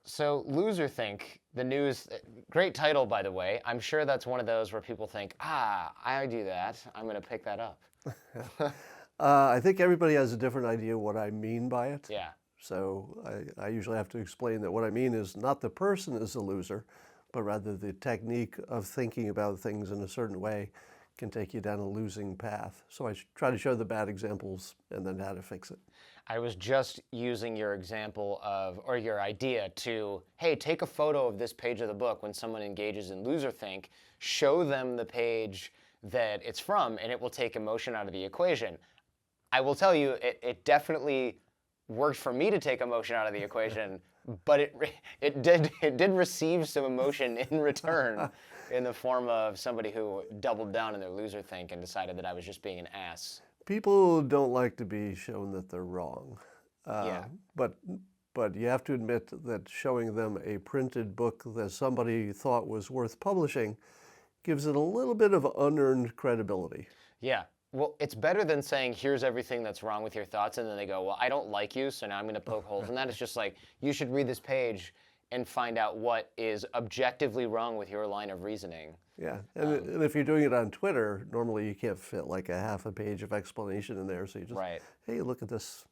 So Loserthink, the news, great title, by the way. I'm sure that's one of those where people think, I do that. I'm going to pick that up. I think everybody has a different idea what I mean by it. Yeah. So I usually have to explain that what I mean is not the person is a loser, but rather the technique of thinking about things in a certain way can take you down a losing path. So I try to show the bad examples and then how to fix it. I was just using your example of, or your idea to, hey, take a photo of this page of the book when someone engages in Loserthink, show them the page that it's from, and it will take emotion out of the equation. I will tell you, it definitely worked for me to take emotion out of the equation, but it did receive some emotion in return in the form of somebody who doubled down in their Loserthink and decided that I was just being an ass. People don't like to be shown that they're wrong. Yeah. But you have to admit that showing them a printed book that somebody thought was worth publishing gives it a little bit of unearned credibility. Yeah. Well, it's better than saying, here's everything that's wrong with your thoughts, and then they go, well, I don't like you, so now I'm going to poke holes in that. It's just like, you should read this page and find out what is objectively wrong with your line of reasoning. Yeah, and if you're doing it on Twitter, normally you can't fit like a half a page of explanation in there, so you just, Right. hey, look at this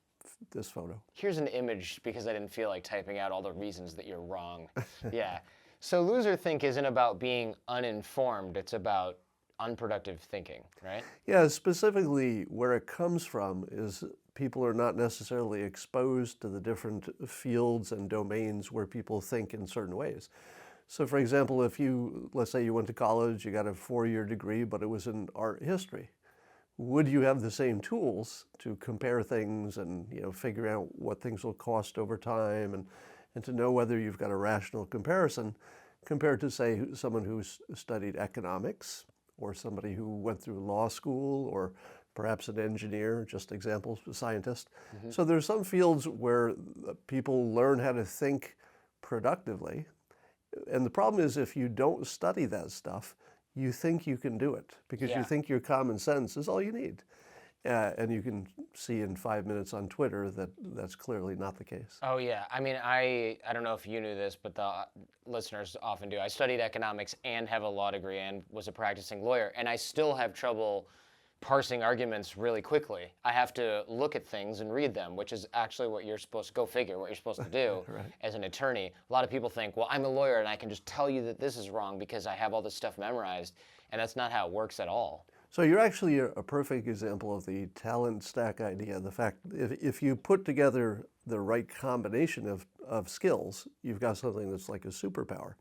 photo. Here's an image because I didn't feel like typing out all the reasons that you're wrong. Yeah. So Loserthink isn't about being uninformed. It's about unproductive thinking, right? Yeah, specifically where it comes from is people are not necessarily exposed to the different fields and domains where people think in certain ways. So for example, let's say you went to college, you got a 4-year degree, but it was in art history. Would you have the same tools to compare things and figure out what things will cost over time and to know whether you've got a rational comparison compared to, say, someone who's studied economics or somebody who went through law school or perhaps an engineer, just examples, a scientist. Mm-hmm. So there's some fields where people learn how to think productively. And the problem is if you don't study that stuff, you think you can do it because you think your common sense is all you need. And you can see in 5 minutes on Twitter that that's clearly not the case. Oh, yeah. I mean, I don't know if you knew this, but the listeners often do. I studied economics and have a law degree and was a practicing lawyer, and I still have trouble parsing arguments really quickly. I have to look at things and read them, which is actually what you're supposed to go figure, what you're supposed to do Right. as an attorney. A lot of people think, well, I'm a lawyer and I can just tell you that this is wrong because I have all this stuff memorized, and that's not how it works at all. So you're actually a perfect example of the talent stack idea. The fact if you put together the right combination of skills, you've got something that's like a superpower.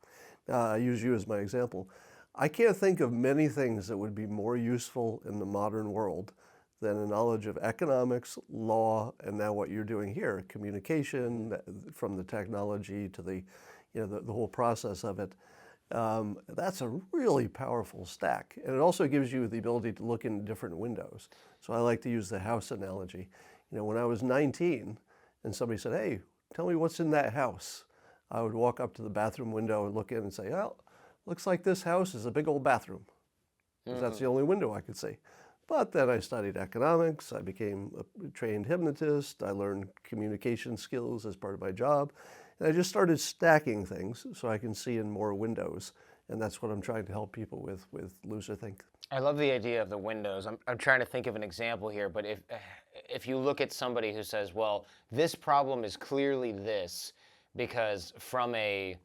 I use you as my example. I can't think of many things that would be more useful in the modern world than a knowledge of economics, law, and now what you're doing here, communication, from the technology to the whole process of it. That's a really powerful stack. And it also gives you the ability to look in different windows. So I like to use the house analogy. When I was 19 and somebody said, hey, tell me what's in that house, I would walk up to the bathroom window and look in and say, well, looks like this house is a big old bathroom. Because that's the only window I could see. But then I studied economics, I became a trained hypnotist, I learned communication skills as part of my job, and I just started stacking things so I can see in more windows. And that's what I'm trying to help people with Loserthink. I love the idea of the windows. I'm trying to think of an example here, but if you look at somebody who says, well, this problem is clearly this, because from a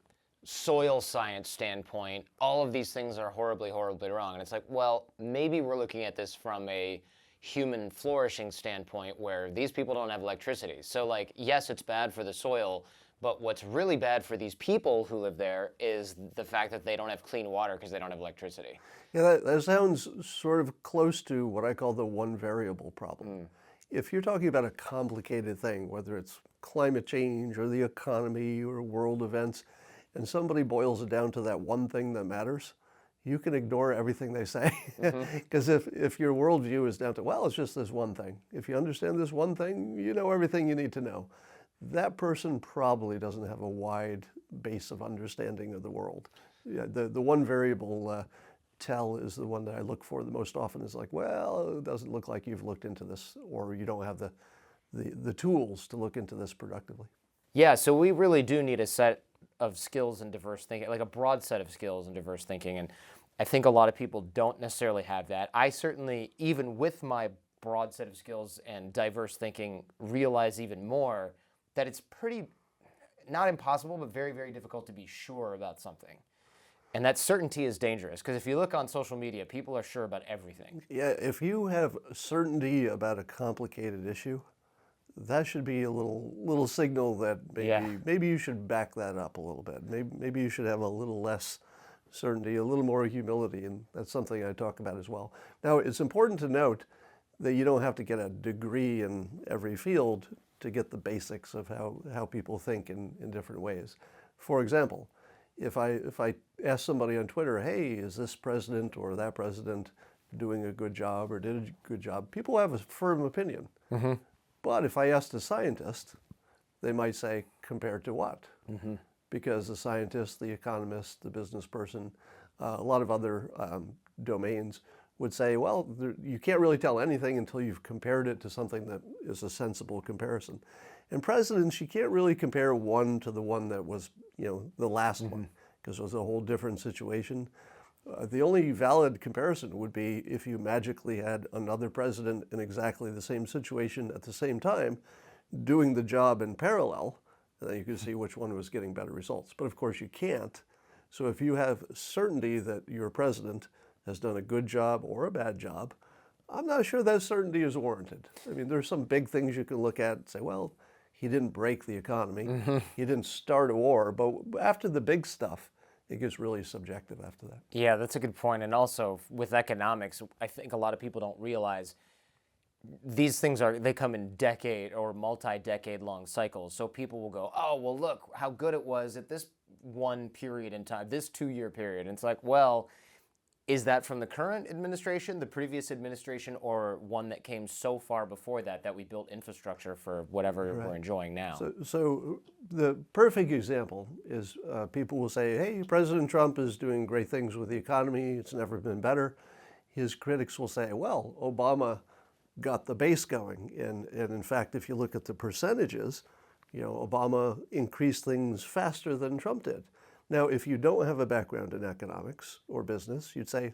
soil science standpoint, all of these things are horribly, horribly wrong. And it's like, well, maybe we're looking at this from a human flourishing standpoint where these people don't have electricity. So like, yes, it's bad for the soil, but what's really bad for these people who live there is the fact that they don't have clean water because they don't have electricity. Yeah, that sounds sort of close to what I call the one variable problem. If you're talking about a complicated thing, whether it's climate change or the economy or world events, and somebody boils it down to that one thing that matters, you can ignore everything they say. Because if your worldview is down to, well, it's just this one thing. If you understand this one thing, you know everything you need to know. That person probably doesn't have a wide base of understanding of the world. Yeah, the one variable tell is the one that I look for the most often is like, well, it doesn't look like you've looked into this, or you don't have the tools to look into this productively. Yeah, so we really do need to set of skills and diverse thinking, like a broad set of skills and diverse thinking. And I think a lot of people don't necessarily have that. I certainly, even with my broad set of skills and diverse thinking, realize even more that it's pretty, not impossible, but very, very difficult to be sure about something. And that certainty is dangerous, because if you look on social media, people are sure about everything. Yeah, if you have certainty about a complicated issue, that should be a little signal that maybe you should back that up a little bit. Maybe you should have a little less certainty, a little more humility, and that's something I talk about as well. Now, it's important to note that you don't have to get a degree in every field to get the basics of how people think in different ways. For example, if I ask somebody on Twitter, hey, is this president or that president doing a good job or did a good job, people have a firm opinion. Mm-hmm. But if I asked a scientist, they might say, compared to what? Mm-hmm. Because the scientist, the economist, the business person, a lot of other domains would say, well, you can't really tell anything until you've compared it to something that is a sensible comparison. And presidents, you can't really compare one to the one that was, the last one, because it was a whole different situation. The only valid comparison would be if you magically had another president in exactly the same situation at the same time, doing the job in parallel, and then you could see which one was getting better results. But of course you can't. So if you have certainty that your president has done a good job or a bad job, I'm not sure that certainty is warranted. I mean, there's some big things you can look at and say, well, he didn't break the economy, he didn't start a war, but after the big stuff, it gets really subjective after that. Yeah, that's a good point. And also with economics, I think a lot of people don't realize these things they come in decade or multi-decade long cycles. So people will go, oh, well, look how good it was at this one period in time, this 2-year period. And it's like, well, is that from the current administration, the previous administration, or one that came so far before that we built infrastructure for whatever we're enjoying now? So the perfect example is people will say, hey, President Trump is doing great things with the economy. It's never been better. His critics will say, well, Obama got the base going. And in fact, if you look at the percentages, Obama increased things faster than Trump did. Now, if you don't have a background in economics or business, you'd say,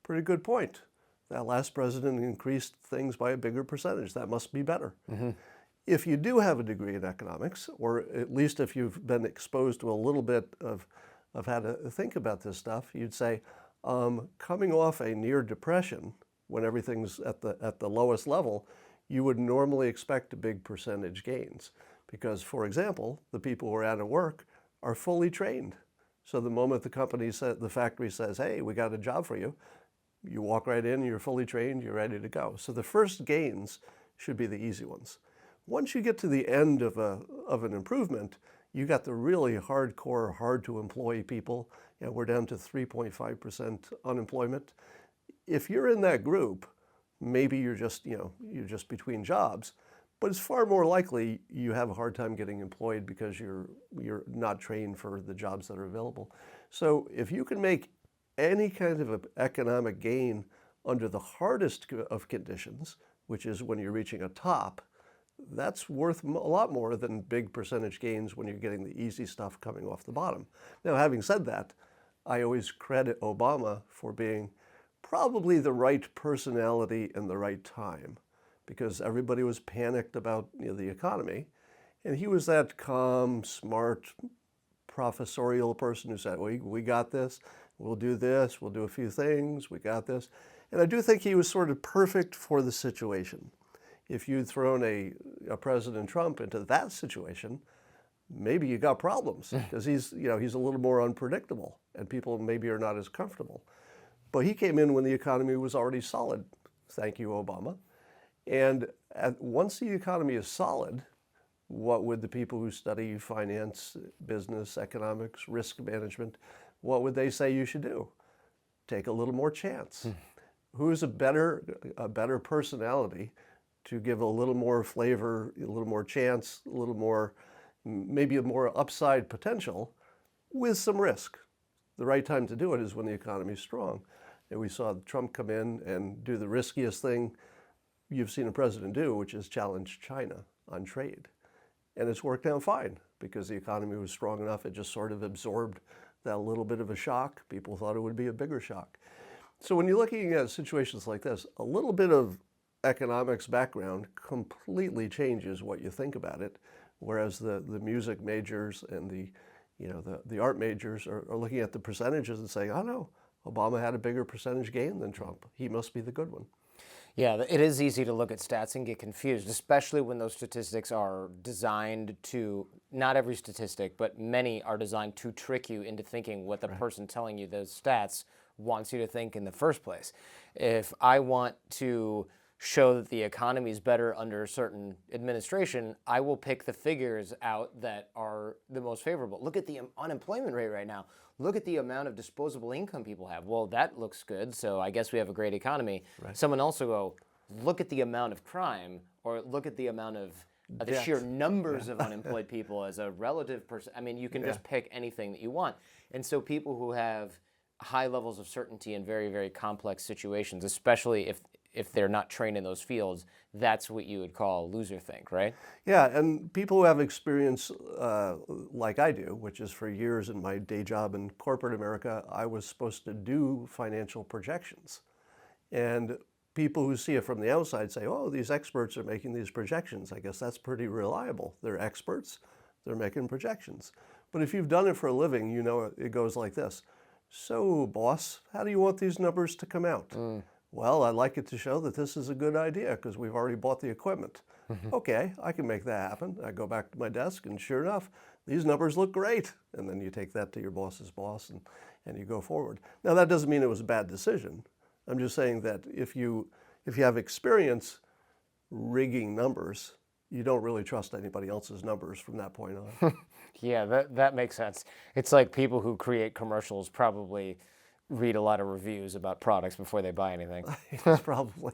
pretty good point. That last president increased things by a bigger percentage. That must be better. Mm-hmm. If you do have a degree in economics, or at least if you've been exposed to a little bit of how to think about this stuff, you'd say, coming off a near depression, when everything's at the lowest level, you would normally expect big percentage gains. Because, for example, the people who are out of work are fully trained. So the moment the factory says, hey, we got a job for you, you walk right in, you're fully trained, you're ready to go. So the first gains should be the easy ones. Once you get to the end of an improvement, you got the really hardcore, hard to employ people. We're down to 3.5% unemployment. If you're in that group, maybe you're just between jobs. But it's far more likely you have a hard time getting employed because you're not trained for the jobs that are available. So if you can make any kind of economic gain under the hardest of conditions, which is when you're reaching a top, that's worth a lot more than big percentage gains when you're getting the easy stuff coming off the bottom. Now, having said that, I always credit Obama for being probably the right personality in the right time, because everybody was panicked about the economy. And he was that calm, smart, professorial person who said, we got this, we'll do a few things, we got this. And I do think he was sort of perfect for the situation. If you'd thrown a President Trump into that situation, maybe you got problems, because he's a little more unpredictable and people maybe are not as comfortable. But he came in when the economy was already solid. Thank you, Obama. And once the economy is solid, what would the people who study finance, business, economics, risk management, what would they say you should do? Take a little more chance. Who's a better personality to give a little more flavor, a little more chance, a little more, maybe a more upside potential with some risk? The right time to do it is when the economy is strong. And we saw Trump come in and do the riskiest thing you've seen a president do, which is challenge China on trade. and it's worked out fine because the economy was strong enough. It just sort of absorbed that little bit of a shock. People thought it would be a bigger shock. So when you're looking at situations like this, a little bit of economics background completely changes what you think about it, whereas the music majors and the art majors are looking at the percentages and saying, oh no, Obama had a bigger percentage gain than Trump. He must be the good one. Yeah, it is easy to look at stats and get confused, especially when those statistics are designed to, not every statistic, but many are designed to trick you into thinking what the person telling you those stats wants you to think in the first place. If I want to show that the economy is better under a certain administration, I will pick the figures out that are the most favorable. Look at the unemployment rate right now. Look at the amount of disposable income people have. Well, that looks good, so I guess we have a great economy. Right. Someone else will go, look at the amount of crime, or look at the amount of the sheer numbers of unemployed people as a relative person. I mean, you can just pick anything that you want. And so people who have high levels of certainty in very, very complex situations, especially if they're not trained in those fields, that's what you would call loserthink, right? Yeah, and people who have experience like I do, which is for years in my day job in corporate America, I was supposed to do financial projections. And people who see it from the outside say, oh, these experts are making these projections. I guess that's pretty reliable. They're experts, they're making projections. But if you've done it for a living, you know it goes like this. So, boss, how do you want these numbers to come out? Well, I'd like it to show that this is a good idea because we've already bought the equipment. Okay, I can make that happen. I go back to my desk and sure enough, these numbers look great. And then you take that to your boss's boss and you go forward. Now, that doesn't mean it was a bad decision. I'm just saying that if you have experience rigging numbers, you don't really trust anybody else's numbers from that point on. Yeah, that makes sense. It's like people who create commercials probably read a lot of reviews about products before they buy anything. Yes, probably.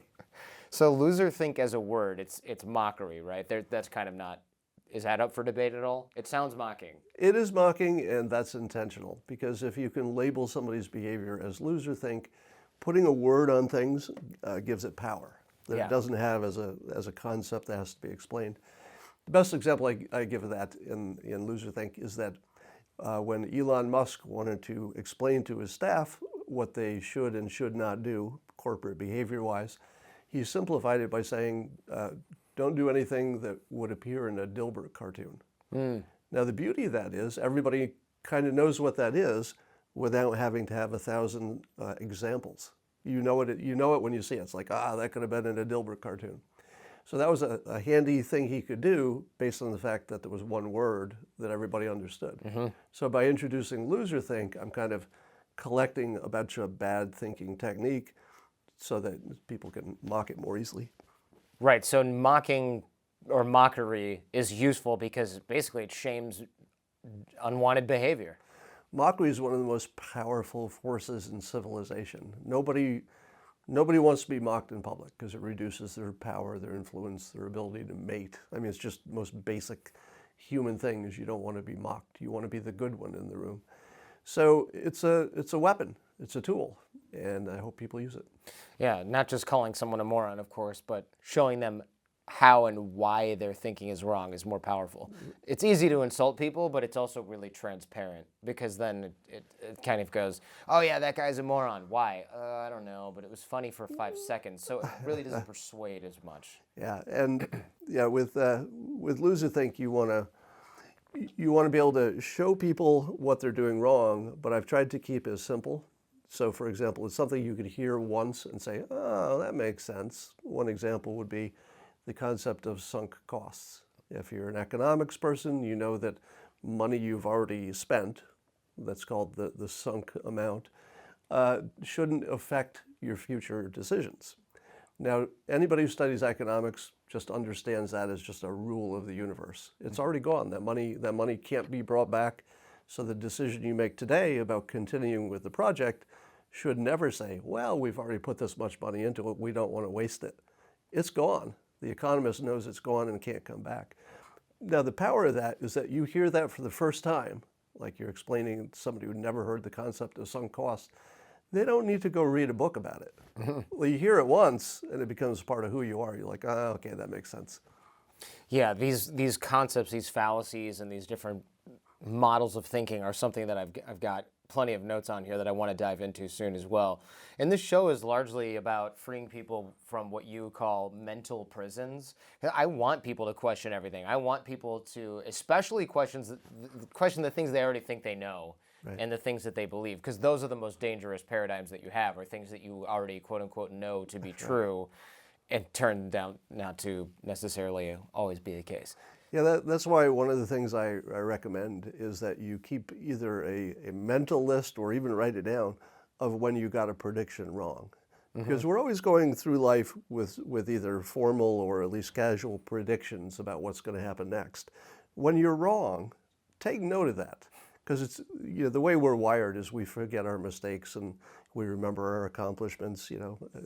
So loserthink as a word, it's mockery, right? That's kind of not, is that up for debate at all? It sounds mocking. It is mocking, and that's intentional, because if you can label somebody's behavior as loserthink, putting a word on things gives it power that it doesn't have as a concept that has to be explained. The best example I give of that in loserthink is that when Elon Musk wanted to explain to his staff what they should and should not do, corporate behavior-wise, he simplified it by saying, don't do anything that would appear in a Dilbert cartoon. Now, the beauty of that is everybody kind of knows what that is without having to have 1,000 examples. You know it when you see it. It's like, that could have been in a Dilbert cartoon. So that was a handy thing he could do based on the fact that there was one word that everybody understood. So by introducing loserthink, I'm kind of collecting a bunch of bad thinking technique so that people can mock it more easily. Right, so mocking or mockery is useful because basically it shames unwanted behavior. Mockery is one of the most powerful forces in civilization. Nobody wants to be mocked in public because it reduces their power, their influence, their ability to mate. I mean, it's just the most basic human thing is you don't want to be mocked. You want to be the good one in the room. So it's a weapon. It's a tool, and I hope people use it. Yeah, not just calling someone a moron, of course, but showing them how and why their thinking is wrong is more powerful. It's easy to insult people, but it's also really transparent because then it kind of goes, oh yeah, that guy's a moron. Why? I don't know, but it was funny for 5 seconds, so it really doesn't persuade as much. Yeah, and with loserthink, you want to be able to show people what they're doing wrong, but I've tried to keep it simple. So, for example, it's something you could hear once and say, oh, that makes sense. One example would be the concept of sunk costs. If you're an economics person, you know that money you've already spent, that's called the sunk amount, shouldn't affect your future decisions. Now, anybody who studies economics just understands that as just a rule of the universe. It's already gone. That money can't be brought back. So the decision you make today about continuing with the project should never say, well, we've already put this much money into it, we don't want to waste it. It's gone. The economist knows it's gone and can't come back. Now, the power of that is that you hear that for the first time, like you're explaining to somebody who never heard the concept of sunk costs. They don't need to go read a book about it. Well, you hear it once and it becomes part of who you are. You're like, okay, that makes sense. Yeah, these concepts, these fallacies, and these different models of thinking are something that I've got plenty of notes on here that I want to dive into soon as well. And this show is largely about freeing people from what you call mental prisons. I want people to question everything. I want people to, especially question the things they already think they know. Right. And the things that they believe, because those are the most dangerous paradigms that you have, or things that you already quote unquote know to be true, and turn down not to necessarily always be the case. Yeah, that's why one of the things I recommend is that you keep either a mental list or even write it down of when you got a prediction wrong. Because we're always going through life with either formal or at least casual predictions about what's going to happen next. When you're wrong, take note of that. Because it's, the way we're wired is we forget our mistakes and we remember our accomplishments,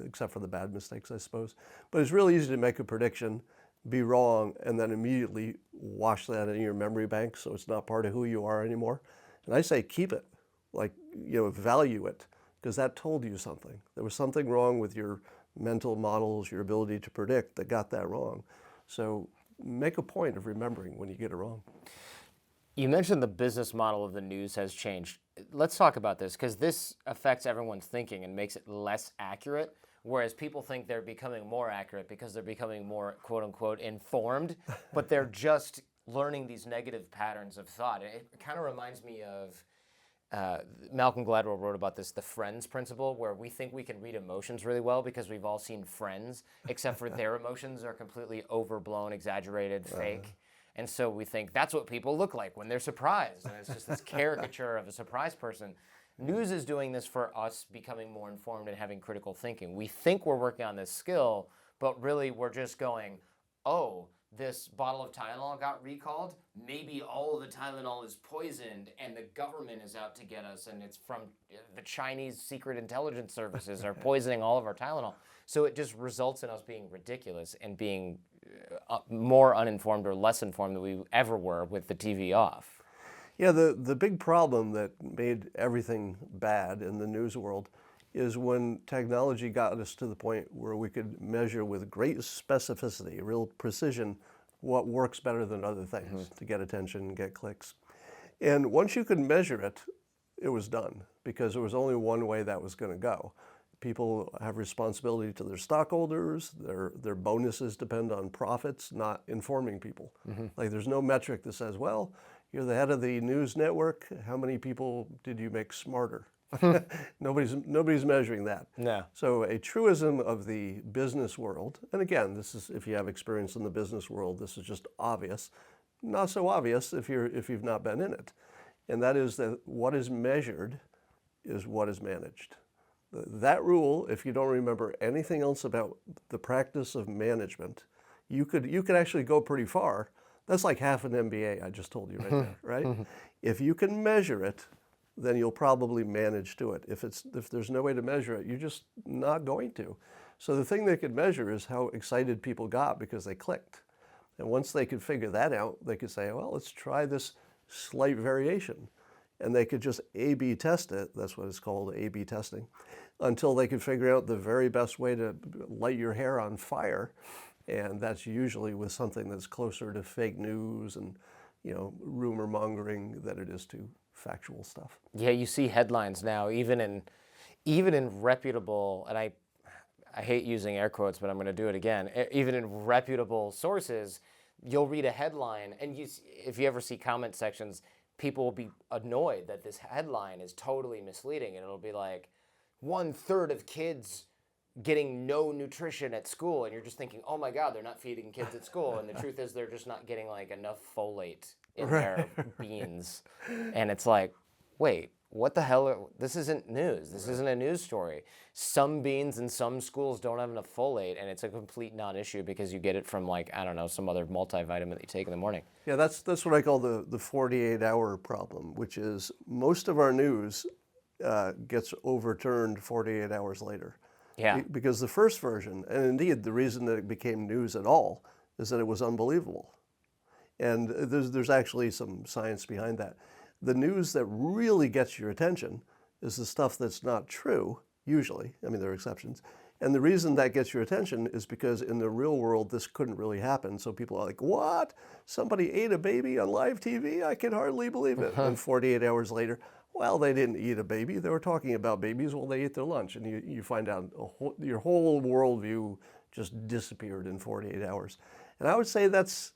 except for the bad mistakes, I suppose. But it's really easy to make a prediction, be wrong, and then immediately wash that in your memory bank so it's not part of who you are anymore. And I say keep it, value it, because that told you something. There was something wrong with your mental models, your ability to predict that got that wrong. So make a point of remembering when you get it wrong. You mentioned the business model of the news has changed. Let's talk about this, because this affects everyone's thinking and makes it less accurate, whereas people think they're becoming more accurate because they're becoming more, quote unquote, informed, but they're just learning these negative patterns of thought. It kind of reminds me of Malcolm Gladwell wrote about this, the Friends principle, where we think we can read emotions really well because we've all seen Friends, except for their emotions are completely overblown, exaggerated, fake. And so we think that's what people look like when they're surprised. And it's just this caricature of a surprised person. News is doing this for us becoming more informed and having critical thinking. We think we're working on this skill, but really we're just going, oh, this bottle of Tylenol got recalled. Maybe all of the Tylenol is poisoned and the government is out to get us, and it's from the Chinese secret intelligence services are poisoning all of our Tylenol. So it just results in us being ridiculous and being more uninformed or less informed than we ever were with the TV off. Yeah, the big problem that made everything bad in the news world is when technology got us to the point where we could measure with great specificity, real precision, what works better than other things to get attention, get clicks. And once you could measure it, it was done, because there was only one way that was going to go. People have responsibility to their stockholders. Their bonuses depend on profits, not informing people. Like, there's no metric that says, well, you're the head of the news network. How many people did you make smarter? Nobody's measuring that. No. So a truism of the business world, and again, this is, if you have experience in the business world, this is just obvious. Not so obvious if you've not been in it. And that is that what is measured is what is managed. That rule, if you don't remember anything else about the practice of management, you could actually go pretty far. That's like half an MBA I just told you right there, right? If you can measure it, then you'll probably manage to it. If there's no way to measure it, you're just not going to. So the thing they could measure is how excited people got because they clicked. And once they could figure that out, they could say, well, let's try this slight variation. And they could just A/B test it, that's what it's called, A/B testing, until they could figure out the very best way to light your hair on fire. And that's usually with something that's closer to fake news and, rumor mongering than it is to factual stuff. Yeah, you see headlines now, even in reputable, and I hate using air quotes, but I'm going to do it again. Even in reputable sources, you'll read a headline, and if you ever see comment sections, people will be annoyed that this headline is totally misleading, and it'll be like 1/3 of kids getting no nutrition at school, and you're just thinking, oh my God, they're not feeding kids at school, and the truth is they're just not getting like enough folate in their beans, and it's like, wait, what the hell? This isn't news. This isn't a news story. Some beans in some schools don't have enough folate, and it's a complete non-issue because you get it from, like, I don't know, some other multivitamin that you take in the morning. Yeah, that's what I call the 48-hour problem, which is most of our news gets overturned 48 hours later. Yeah. Because the first version, and indeed the reason that it became news at all, is that it was unbelievable. And there's actually some science behind that. The news that really gets your attention is the stuff that's not true, usually. I mean, there are exceptions. And the reason that gets your attention is because in the real world, this couldn't really happen. So people are like, what? Somebody ate a baby on live TV? I can hardly believe it. And 48 hours later, well, they didn't eat a baby. They were talking about babies while they ate their lunch. And you find out your whole worldview just disappeared in 48 hours. And I would say that's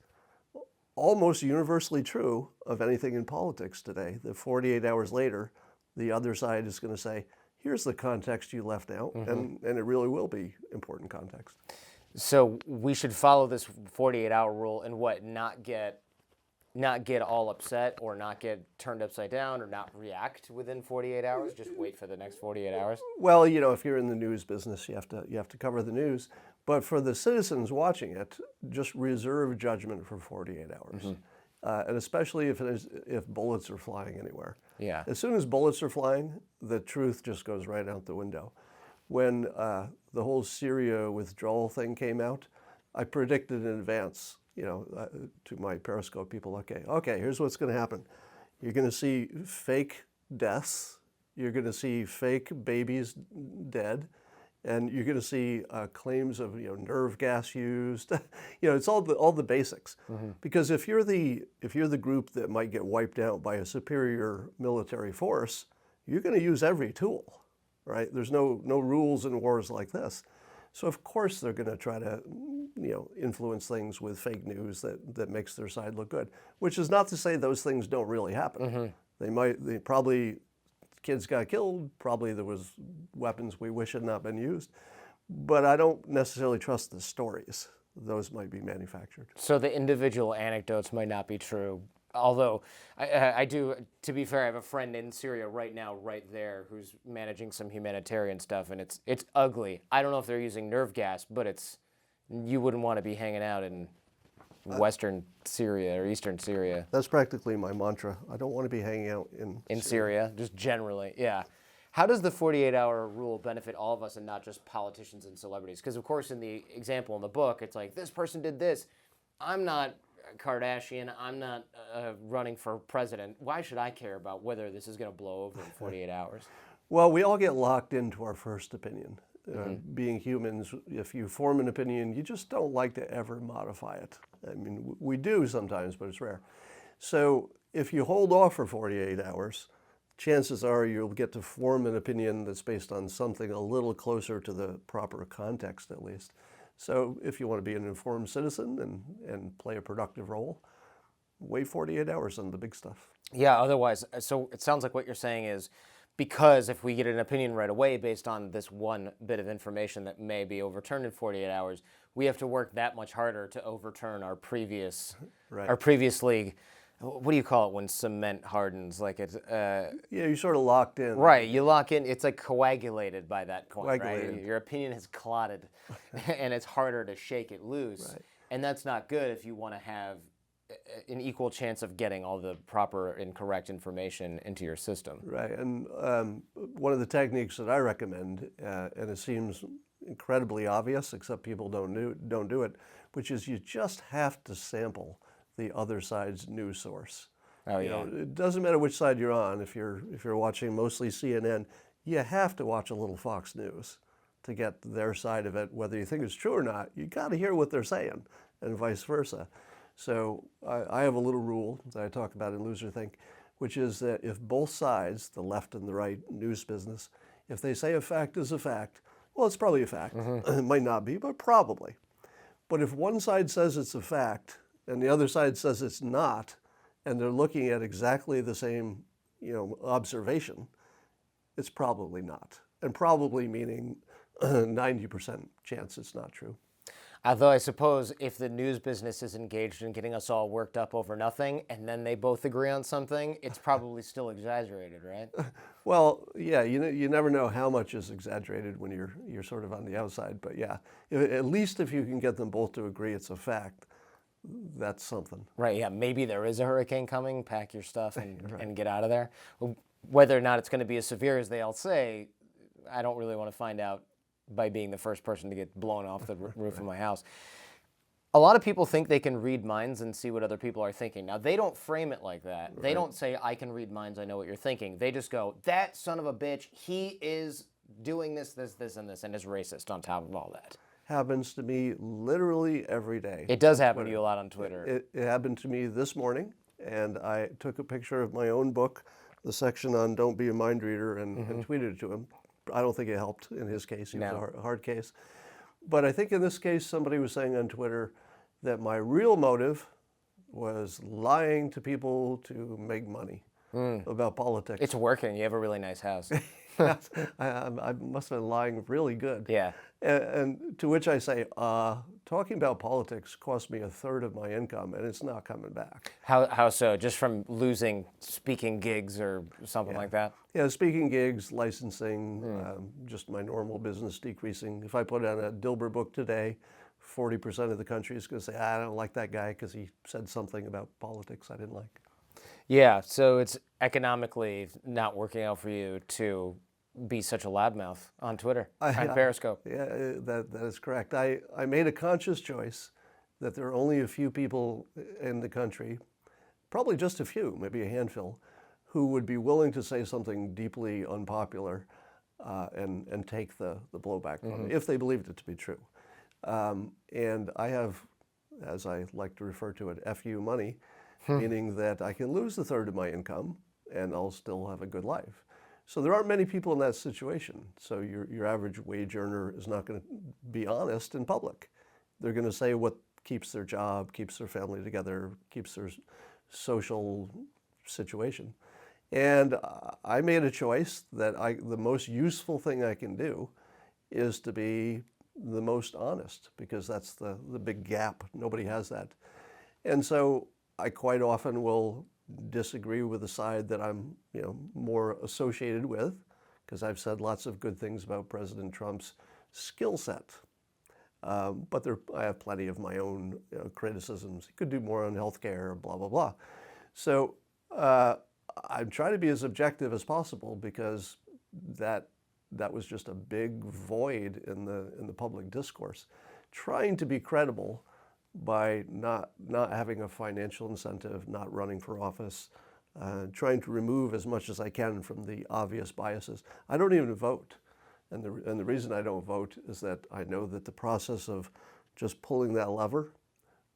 almost universally true of anything in politics today. That 48 hours later, the other side is going to say, here's the context you left out, and it really will be important context. So we should follow this 48-hour rule and not get all upset or not get turned upside down or not react within 48 hours. Just wait for the next 48 hours. Well, if you're in the news business, you have to cover the news. But for the citizens watching it, just reserve judgment for 48 hours. And especially if bullets are flying anywhere. Yeah. As soon as bullets are flying, the truth just goes right out the window. When the whole Syria withdrawal thing came out, I predicted in advance, to my Periscope people, okay, here's what's going to happen. You're going to see fake deaths. You're going to see fake babies dead. And you're going to see claims of nerve gas used. It's all the basics. Because if you're the group that might get wiped out by a superior military force, you're going to use every tool, right? There's no rules in wars like this. So of course they're going to try to influence things with fake news that makes their side look good. Which is not to say those things don't really happen. They probably. Kids got killed, probably there was weapons we wish had not been used, but I don't necessarily trust the stories. Those might be manufactured. So the individual anecdotes might not be true, although I do, to be fair, I have a friend in Syria right now, right there, who's managing some humanitarian stuff, and it's ugly. I don't know if they're using nerve gas, but you wouldn't want to be hanging out in Western Syria or Eastern Syria. That's practically my mantra. I don't want to be hanging out in Syria, just generally, yeah. How does the 48-hour rule benefit all of us and not just politicians and celebrities? Because, of course, in the example in the book, it's like, this person did this. I'm not Kardashian. I'm not running for president. Why should I care about whether this is going to blow over in 48 hours? Well, we all get locked into our first opinion. Being humans, if you form an opinion, you just don't like to ever modify it. I mean, we do sometimes, but it's rare. So if you hold off for 48 hours, chances are you'll get to form an opinion that's based on something a little closer to the proper context, at least. So if you want to be an informed citizen and play a productive role, wait 48 hours on the big stuff. Yeah, otherwise, so it sounds like what you're saying is, because if we get an opinion right away based on this one bit of information that may be overturned in 48 hours, we have to work that much harder to overturn our previous league. What do you call it when cement hardens? Like it's yeah, you're sort of locked in. Right, you lock in. It's like coagulated by that point, Coagulated. right? Your opinion has clotted, and it's harder to shake it loose. Right. And that's not good if you want to have an equal chance of getting all the proper and correct information into your system. Right, and one of the techniques that I recommend, and it seems incredibly obvious, except people don't do it, which is you just have to sample the other side's news source. Oh, You yeah. know, it doesn't matter which side you're on. If you're watching mostly CNN, you have to watch a little Fox News to get their side of it. Whether you think it's true or not, you got to hear what they're saying, and vice versa. So I have a little rule that I talk about in Loserthink, which is that if both sides, the left and the right news business, if they say a fact is a fact, well, it's probably a fact. It might not be, but probably. But if one side says it's a fact and the other side says it's not, and they're looking at exactly the same, observation, it's probably not. And probably meaning 90% chance it's not true. Although I suppose if the news business is engaged in getting us all worked up over nothing, and then they both agree on something, it's probably still exaggerated, right? Well, yeah, you never know how much is exaggerated when you're sort of on the outside. But yeah, at least if you can get them both to agree it's a fact, that's something. Right, yeah, maybe there is a hurricane coming, pack your stuff and get out of there. Whether or not it's going to be as severe as they all say, I don't really want to find out by being the first person to get blown off the roof of my house. A lot of people think they can read minds and see what other people are thinking. Now, they don't frame it like that. Right. They don't say, I can read minds, I know what you're thinking. They just go, that son of a bitch, he is doing this, and this, and is racist on top of all that. Happens to me literally every day. It does happen to you a lot on Twitter. It happened to me this morning, and I took a picture of my own book, the section on don't be a mind reader, and tweeted it to him. I don't think it helped in his case. He was a hard case. But I think in this case, somebody was saying on Twitter that my real motive was lying to people to make money about politics. It's working. You have a really nice house. I must have been lying really good. Yeah. And to which I say, talking about politics cost me a third of my income, and it's not coming back. How so? Just from losing speaking gigs or something like that? Yeah, speaking gigs, licensing, just my normal business decreasing. If I put out a Dilbert book today, 40% of the country is going to say, I don't like that guy because he said something about politics I didn't like. Yeah, so it's economically not working out for you to be such a loudmouth on Twitter, on Periscope. Yeah, that is correct. I made a conscious choice that there are only a few people in the country, probably just a few, maybe a handful, who would be willing to say something deeply unpopular and take the blowback from it, if they believed it to be true. And I have, as I like to refer to it, FU money, meaning that I can lose a third of my income and I'll still have a good life. So there aren't many people in that situation. So your average wage earner is not going to be honest in public. They're going to say what keeps their job, keeps their family together, keeps their social situation. And I made a choice that the most useful thing I can do is to be the most honest, because that's the big gap. Nobody has that. And so I quite often will disagree with the side that I'm more associated with, because I've said lots of good things about President Trump's skill set. But I have plenty of my own criticisms. He could do more on healthcare, blah, blah, blah. So I'm trying to be as objective as possible, because that was just a big void in the public discourse. Trying to be credible by not having a financial incentive, not running for office, trying to remove as much as I can from the obvious biases. I don't even vote. And the reason I don't vote is that I know that the process of just pulling that lever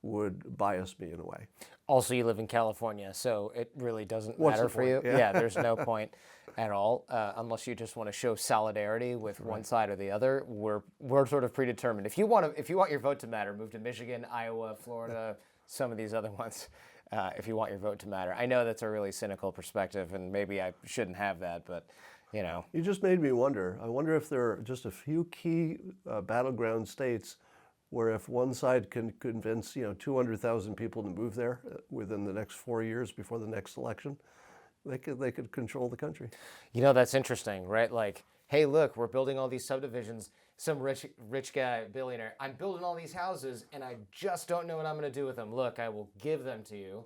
would bias me in a way. Also, you live in California, so it really doesn't matter for you. Yeah, there's no point at all, unless you just want to show solidarity with one side or the other. We're sort of predetermined. If you want your vote to matter, move to Michigan, Iowa, Florida, some of these other ones. If you want your vote to matter, I know that's a really cynical perspective, and maybe I shouldn't have that, but you just made me wonder. I wonder if there are just a few key battleground states where if one side can convince 200,000 people to move there within the next 4 years before the next election, they could control the country. That's interesting, right? Like, hey, look, we're building all these subdivisions. Some rich guy, billionaire, I'm building all these houses, and I just don't know what I'm going to do with them. Look, I will give them to you,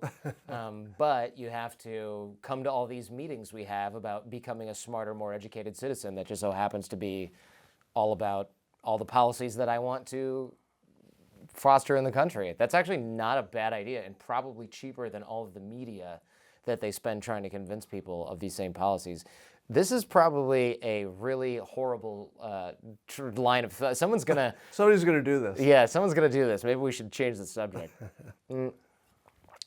but you have to come to all these meetings we have about becoming a smarter, more educated citizen that just so happens to be all about all the policies that I want to foster in the country. That's actually not a bad idea, and probably cheaper than all of the media that they spend trying to convince people of these same policies. This is probably a really horrible line of thought. Somebody's gonna do this. Yeah, someone's gonna do this. Maybe we should change the subject.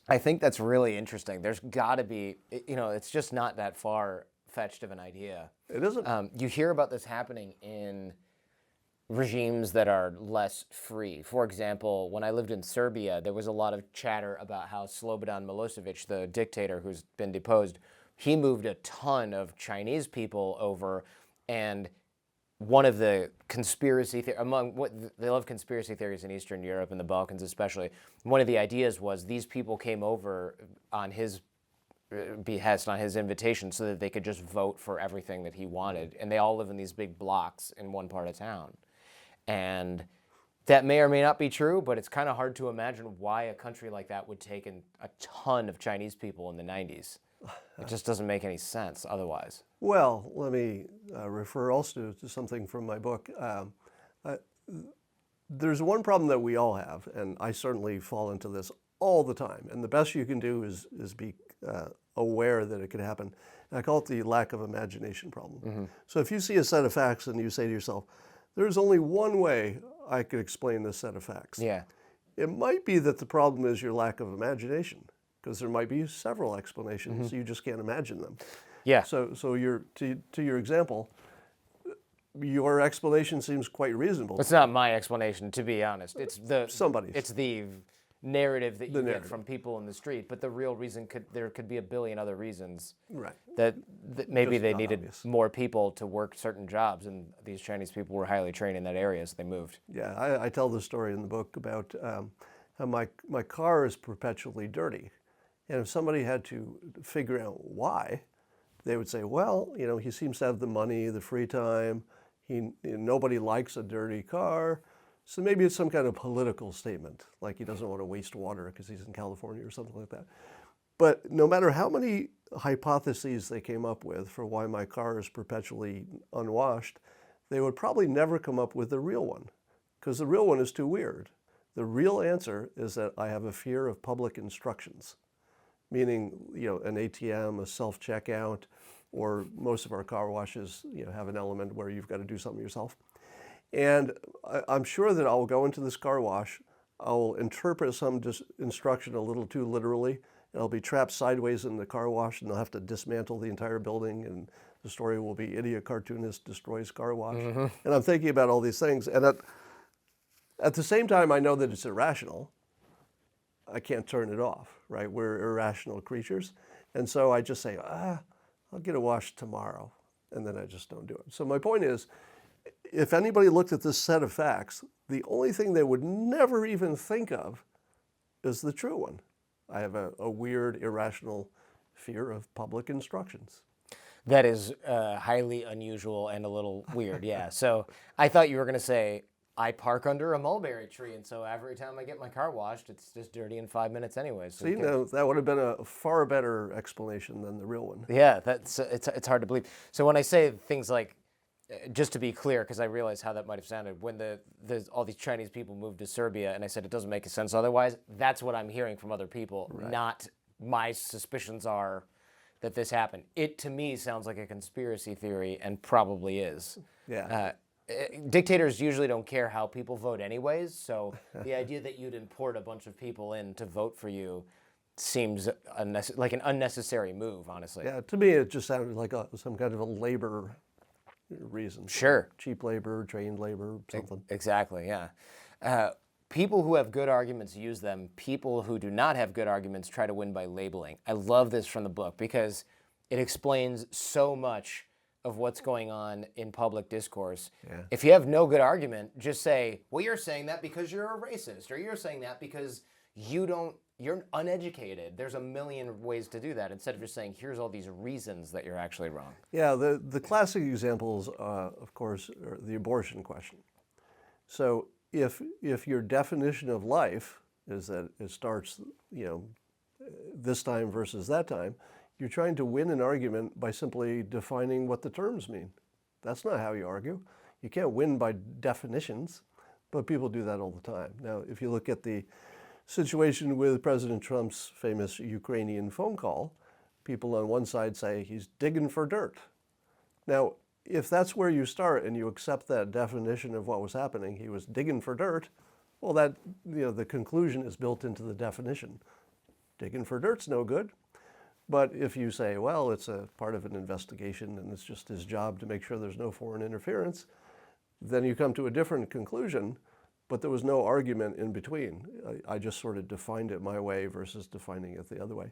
I think that's really interesting. There's got to be, it's just not that far-fetched of an idea. It isn't. You hear about this happening in regimes that are less free. For example, when I lived in Serbia, there was a lot of chatter about how Slobodan Milosevic, the dictator who's been deposed, he moved a ton of Chinese people over, and one of the conspiracy they love conspiracy theories in Eastern Europe and the Balkans especially. One of the ideas was these people came over on his behest, on his invitation, so that they could just vote for everything that he wanted, and they all live in these big blocks in one part of town. And that may or may not be true, but it's kind of hard to imagine why a country like that would take in a ton of Chinese people in the 90s. It just doesn't make any sense otherwise. Well, let me refer also to something from my book. There's one problem that we all have, and I certainly fall into this all the time. And the best you can do is be aware that it could happen. And I call it the lack of imagination problem. So if you see a set of facts and you say to yourself, there's only one way I could explain this set of facts. Yeah. It might be that the problem is your lack of imagination, because there might be several explanations, you just can't imagine them. Yeah. So to your example, your explanation seems quite reasonable. It's not my explanation, to be honest. It's Somebody's. It's the narrative that you get narrative. from people in the street, but the real reason there could be a billion other reasons Right. that maybe Just they not needed obvious. more people to work certain jobs, and these Chinese people were highly trained in that area, so they moved. Yeah, I tell the story in the book about how my car is perpetually dirty. And if somebody had to figure out why, they would say, well, he seems to have the money, the free time. Nobody likes a dirty car. So maybe it's some kind of political statement, like he doesn't want to waste water because he's in California or something like that. But no matter how many hypotheses they came up with for why my car is perpetually unwashed, they would probably never come up with the real one, because the real one is too weird. The real answer is that I have a fear of public instructions, meaning, an ATM, a self-checkout, or most of our car washes, have an element where you've got to do something yourself. And I'm sure that I'll go into this car wash, I'll interpret some instruction a little too literally, and I'll be trapped sideways in the car wash, and they'll have to dismantle the entire building, and the story will be idiot cartoonist destroys car wash. And I'm thinking about all these things, and at the same time, I know that it's irrational. I can't turn it off, right? We're irrational creatures. And so I just say, I'll get it washed tomorrow. And then I just don't do it. So my point is, if anybody looked at this set of facts, the only thing they would never even think of is the true one. I have a weird, irrational fear of public instructions. That is highly unusual and a little weird, yeah. So I thought you were going to say, I park under a mulberry tree, and so every time I get my car washed, it's just dirty in 5 minutes anyway. So See, that would have been a far better explanation than the real one. yeah, it's hard to believe. So when I say things like, just to be clear, because I realize how that might have sounded, when all these Chinese people moved to Serbia, and I said it doesn't make sense otherwise, that's what I'm hearing from other people, not my suspicions are that this happened. It, to me, sounds like a conspiracy theory, and probably is. Yeah. Dictators usually don't care how people vote anyways, so the idea that you'd import a bunch of people in to vote for you seems like an unnecessary move, honestly. Yeah, to me it just sounded like some kind of a labor reason. Sure. Cheap labor, trained labor, something. Exactly, yeah. People who have good arguments use them. People who do not have good arguments try to win by labeling. I love this from the book because it explains so much of what's going on in public discourse. Yeah. If you have no good argument, just say, well, you're saying that because you're a racist, or you're saying that because you're uneducated. There's a million ways to do that, instead of just saying, here's all these reasons that you're actually wrong. Yeah, the classic examples, of course, are the abortion question. So if your definition of life is that it starts, this time versus that time, you're trying to win an argument by simply defining what the terms mean. That's not how you argue. You can't win by definitions, but people do that all the time. Now, if you look at the situation with President Trump's famous Ukrainian phone call, people on one side say he's digging for dirt. Now, if that's where you start and you accept that definition of what was happening, he was digging for dirt, well, that, the conclusion is built into the definition. Digging for dirt's no good. But if you say, well, it's a part of an investigation and it's just his job to make sure there's no foreign interference, then you come to a different conclusion, but there was no argument in between. I just sort of defined it my way versus defining it the other way.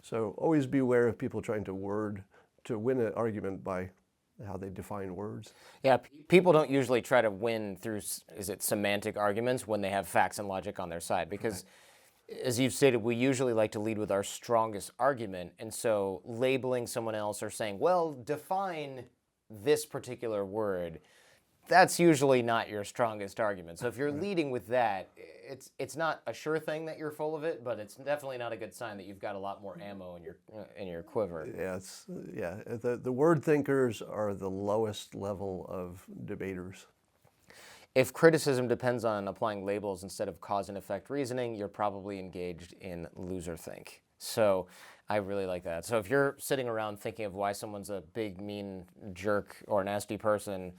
So always beware of people trying to win an argument by how they define words. Yeah, people don't usually try to win through, semantic arguments when they have facts and logic on their side, because as you've stated, we usually like to lead with our strongest argument, and so labeling someone else or saying, well, define this particular word, that's usually not your strongest argument. So if you're leading with that, it's not a sure thing that you're full of it, but it's definitely not a good sign that you've got a lot more ammo in your quiver. Yeah, the word thinkers are the lowest level of debaters. If criticism depends on applying labels instead of cause and effect reasoning, you're probably engaged in loserthink. So I really like that. So if you're sitting around thinking of why someone's a big, mean jerk or a nasty person,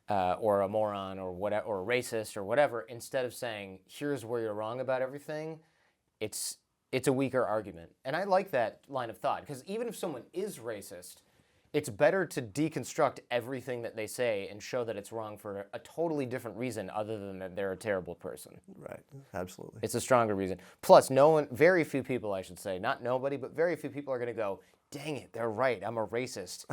or a moron or whatever, or a racist or whatever, instead of saying, here's where you're wrong about everything, it's a weaker argument. And I like that line of thought, because even if someone is racist, it's better to deconstruct everything that they say and show that it's wrong for a totally different reason other than that they're a terrible person. Right, absolutely. It's a stronger reason. Plus, very few people, I should say, not nobody, but very few people are going to go, dang it, they're right, I'm a racist.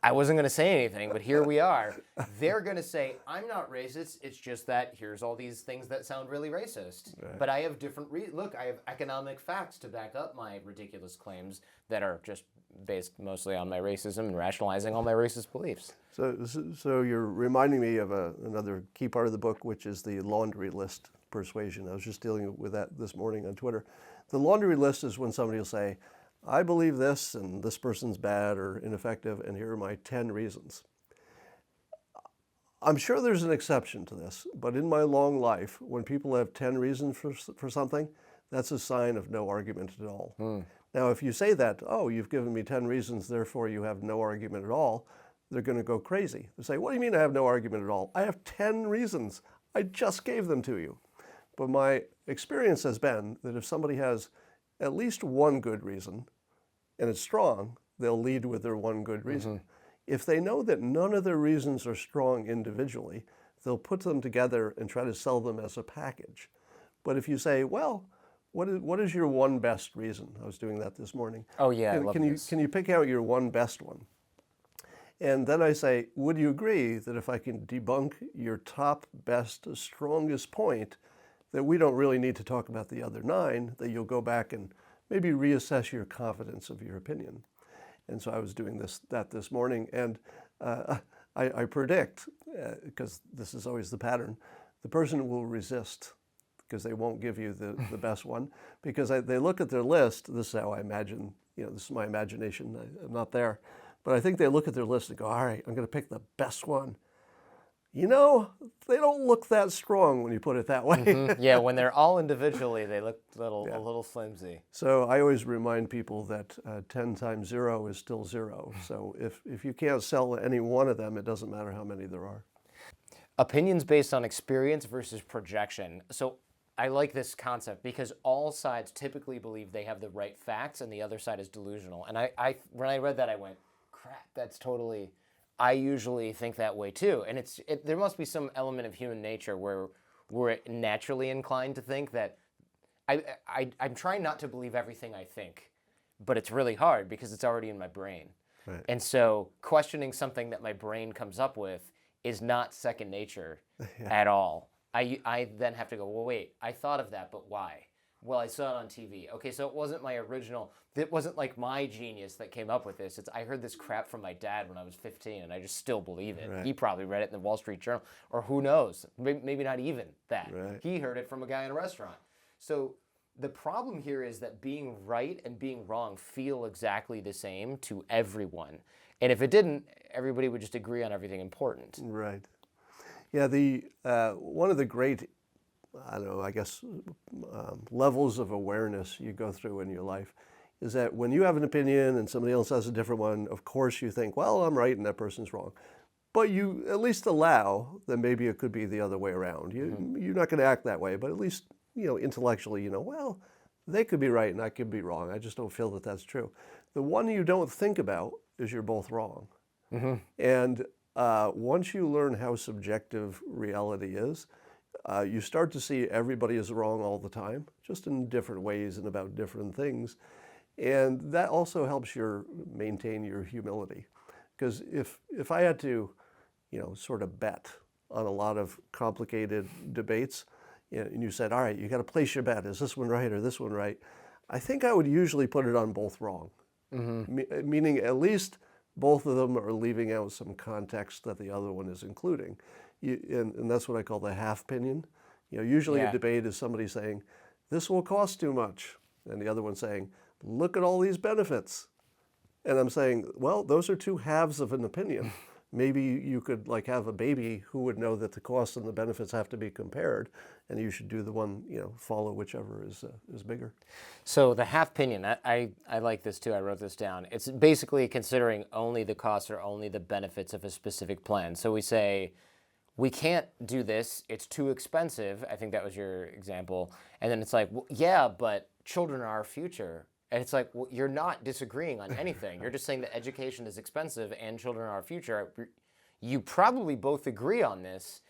I wasn't going to say anything, but here we are. They're going to say, I'm not racist, it's just that here's all these things that sound really racist. Right. But I have different look, I have economic facts to back up my ridiculous claims that are just based mostly on my racism and rationalizing all my racist beliefs. So you're reminding me of another key part of the book, which is the laundry list persuasion. I was just dealing with that this morning on Twitter. The laundry list is when somebody will say, I believe this, and this person's bad or ineffective, and here are my 10 reasons. I'm sure there's an exception to this, but in my long life, when people have 10 reasons for something, that's a sign of no argument at all. Now, if you say that, oh, you've given me 10 reasons, therefore you have no argument at all, they're going to go crazy. They say, what do you mean I have no argument at all? I have 10 reasons. I just gave them to you. But my experience has been that if somebody has at least one good reason, and it's strong, they'll lead with their one good reason. If they know that none of their reasons are strong individually, they'll put them together and try to sell them as a package. But if you say, well, what is your one best reason? I was doing that this morning. Oh yeah, I love this. Can you pick out your one best one? And then I say, would you agree that if I can debunk your top, best, strongest point, that we don't really need to talk about the other 9, that you'll go back and maybe reassess your confidence of your opinion? And so I was doing that this morning, and I predict, because this is always the pattern, the person will resist because they won't give you the best one, because they look at their list. This is how I imagine, this is my imagination, I'm not there, but I think they look at their list and go, all right, I'm going to pick the best one. They don't look that strong when you put it that way. Yeah, when they're all individually, they look a little flimsy. So I always remind people that 10 times 0 is still 0. So if you can't sell any one of them, it doesn't matter how many there are. Opinions based on experience versus projection. So I like this concept because all sides typically believe they have the right facts and the other side is delusional. And when I read that, I went, crap, that's totally... I usually think that way too, and there must be some element of human nature where we're naturally inclined to think that. I'm trying not to believe everything I think, but it's really hard because it's already in my brain, right. And so questioning something that my brain comes up with is not second nature at all. I then have to go, well, wait, I thought of that, but why? Well, I saw it on TV. Okay, so it wasn't my original. It wasn't like my genius that came up with this. I heard this crap from my dad when I was 15, and I just still believe it. Right. He probably read it in the Wall Street Journal, or who knows? Maybe not even that. Right. He heard it from a guy in a restaurant. So the problem here is that being right and being wrong feel exactly the same to everyone. And if it didn't, everybody would just agree on everything important. Right. Yeah, one of the great levels of awareness you go through in your life is that when you have an opinion and somebody else has a different one, of course you think, well, I'm right and that person's wrong. But you at least allow that maybe it could be the other way around. You're not going to act that way, but at least, intellectually, well, they could be right and I could be wrong. I just don't feel that that's true. The one you don't think about is you're both wrong. And once you learn how subjective reality is, you start to see everybody is wrong all the time, just in different ways and about different things. And that also helps maintain your humility. Because if I had to, sort of bet on a lot of complicated debates, and you said, all right, you got to place your bet. Is this one right or this one right? I think I would usually put it on both wrong. Meaning at least both of them are leaving out some context that the other one is including. And that's what I call the half opinion. Usually a debate is somebody saying, this will cost too much. And the other one saying, look at all these benefits. And I'm saying, well, those are two halves of an opinion. Maybe you could like have a baby who would know that the costs and the benefits have to be compared, and you should do the one, follow whichever is bigger. So the half opinion, I like this too. I wrote this down. It's basically considering only the costs or only the benefits of a specific plan. So we say, we can't do this. It's too expensive. I think that was your example. And then it's like, well, yeah, but children are our future. And it's like, well, you're not disagreeing on anything. You're just saying that education is expensive and children are our future. You probably both agree on this.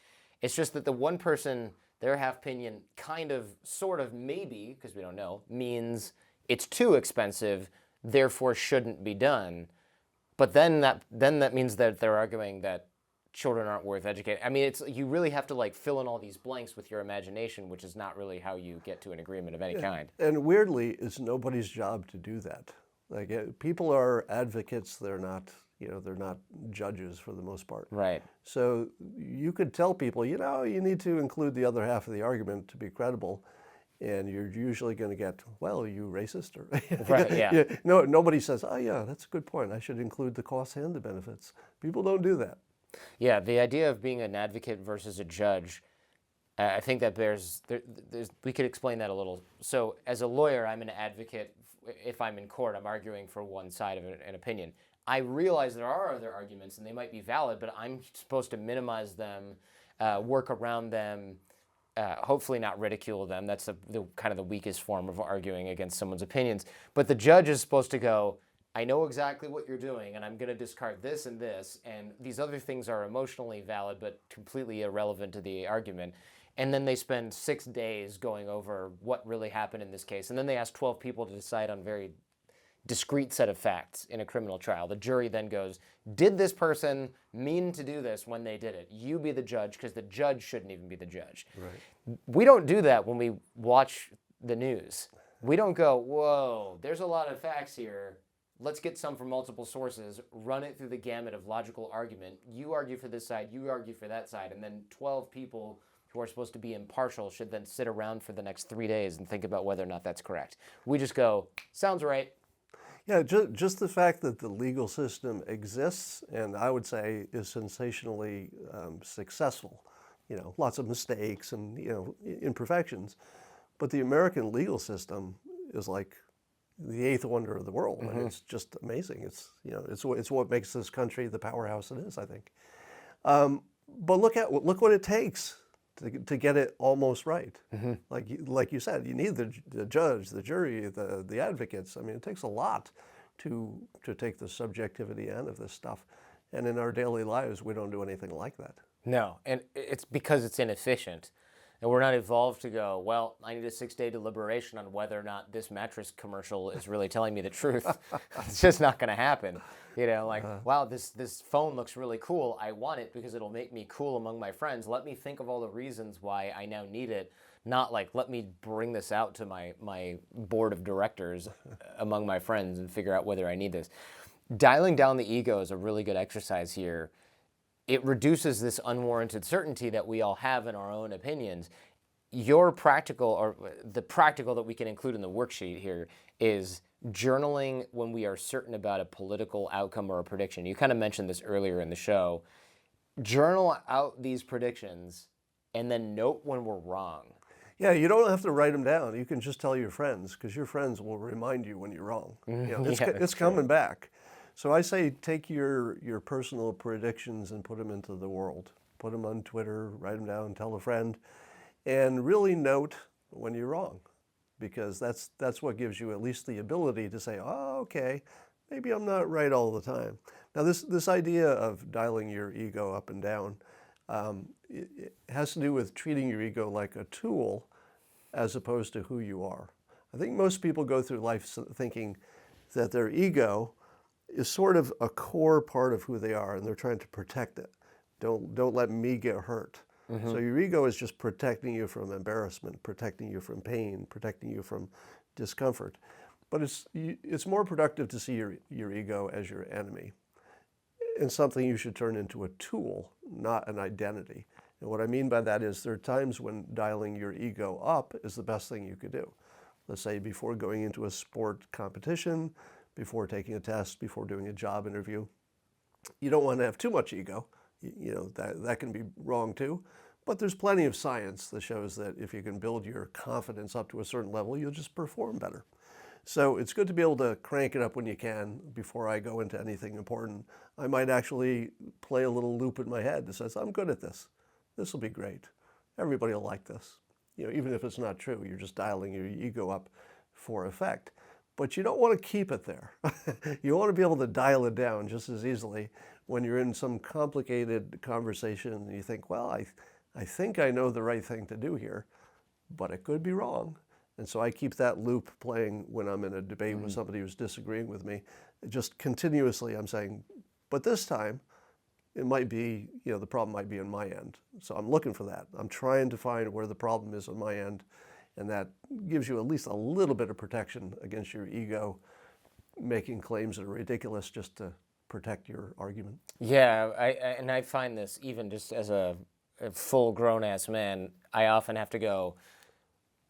It's just that the one person, their half opinion, kind of, sort of, maybe, because we don't know, means it's too expensive, therefore shouldn't be done. But then that means that they're arguing that children aren't worth educating. I mean, you really have to like fill in all these blanks with your imagination, which is not really how you get to an agreement of any kind. And weirdly, it's nobody's job to do that. Like people are advocates; they're not, they're not judges for the most part. Right. So you could tell people, you need to include the other half of the argument to be credible, and you're usually going to get, well, you racist, or Right. Yeah. No, nobody says, oh yeah, that's a good point. I should include the costs and the benefits. People don't do that. Yeah, the idea of being an advocate versus a judge, I think that we could explain that a little. So as a lawyer, I'm an advocate. If I'm in court, I'm arguing for one side of an opinion. I realize there are other arguments and they might be valid, but I'm supposed to minimize them, work around them, hopefully not ridicule them. That's the kind of the weakest form of arguing against someone's opinions. But the judge is supposed to go, I know exactly what you're doing, and I'm going to discard this, and these other things are emotionally valid but completely irrelevant to the argument. And then they spend 6 days going over what really happened in this case, and then they ask 12 people to decide on a very discrete set of facts in a criminal trial. The jury then goes, did this person mean to do this when they did it? You be the judge, because the judge shouldn't even be the judge. Right. We don't do that when we watch the news. We don't go, whoa, there's a lot of facts here. Let's get some from multiple sources, run it through the gamut of logical argument. You argue for this side, you argue for that side, and then 12 people who are supposed to be impartial should then sit around for the next 3 days and think about whether or not that's correct. We just go, sounds right. Yeah, just the fact that the legal system exists, and I would say is sensationally successful. Lots of mistakes and imperfections, but the American legal system is like the eighth wonder of the world. Mm-hmm. And it's just amazing. It's what makes this country the powerhouse it is, I think. But look what it takes to get it almost right. Mm-hmm. Like you said, you need the judge, the jury, the advocates. I mean, it takes a lot to take the subjectivity end of this stuff. And in our daily lives, we don't do anything like that. No, and it's because it's inefficient. And we're not evolved to go, well, I need a 6-day deliberation on whether or not this mattress commercial is really telling me the truth. It's just not going to happen. Wow, this phone looks really cool. I want it because it'll make me cool among my friends. Let me think of all the reasons why I now need it. Not like, let me bring this out to my board of directors among my friends and figure out whether I need this. Dialing down the ego is a really good exercise here. It reduces this unwarranted certainty that we all have in our own opinions. Your practical, or the practical that we can include in the worksheet here, is journaling when we are certain about a political outcome or a prediction. You kind of mentioned this earlier in the show. Journal out these predictions and then note when we're wrong. Yeah, you don't have to write them down. You can just tell your friends, because your friends will remind you when you're wrong. It's coming back. So I say take your personal predictions and put them into the world. Put them on Twitter, write them down, tell a friend, and really note when you're wrong, because that's what gives you at least the ability to say, oh, okay, maybe I'm not right all the time. Now this idea of dialing your ego up and down, it has to do with treating your ego like a tool as opposed to who you are. I think most people go through life thinking that their ego is sort of a core part of who they are, and they're trying to protect it. Don't let me get hurt. Mm-hmm. So your ego is just protecting you from embarrassment, protecting you from pain, protecting you from discomfort. But it's more productive to see your ego as your enemy, and something you should turn into a tool, not an identity. And what I mean by that is there are times when dialing your ego up is the best thing you could do. Let's say before going into a sport competition, before taking a test, before doing a job interview. You don't want to have too much ego. That can be wrong too. But there's plenty of science that shows that if you can build your confidence up to a certain level, you'll just perform better. So it's good to be able to crank it up when you can before I go into anything important. I might actually play a little loop in my head that says, I'm good at this. This will be great. Everybody will like this. Even if it's not true, you're just dialing your ego up for effect. But you don't want to keep it there. You want to be able to dial it down just as easily when you're in some complicated conversation and you think, well, I think I know the right thing to do here, but it could be wrong. And so I keep that loop playing when I'm in a debate with somebody who's disagreeing with me. Just continuously I'm saying, but this time it might be, the problem might be on my end. So I'm looking for that. I'm trying to find where the problem is on my end. And that gives you at least a little bit of protection against your ego making claims that are ridiculous just to protect your argument. Yeah, I find this even just as a full grown-ass man, I often have to go,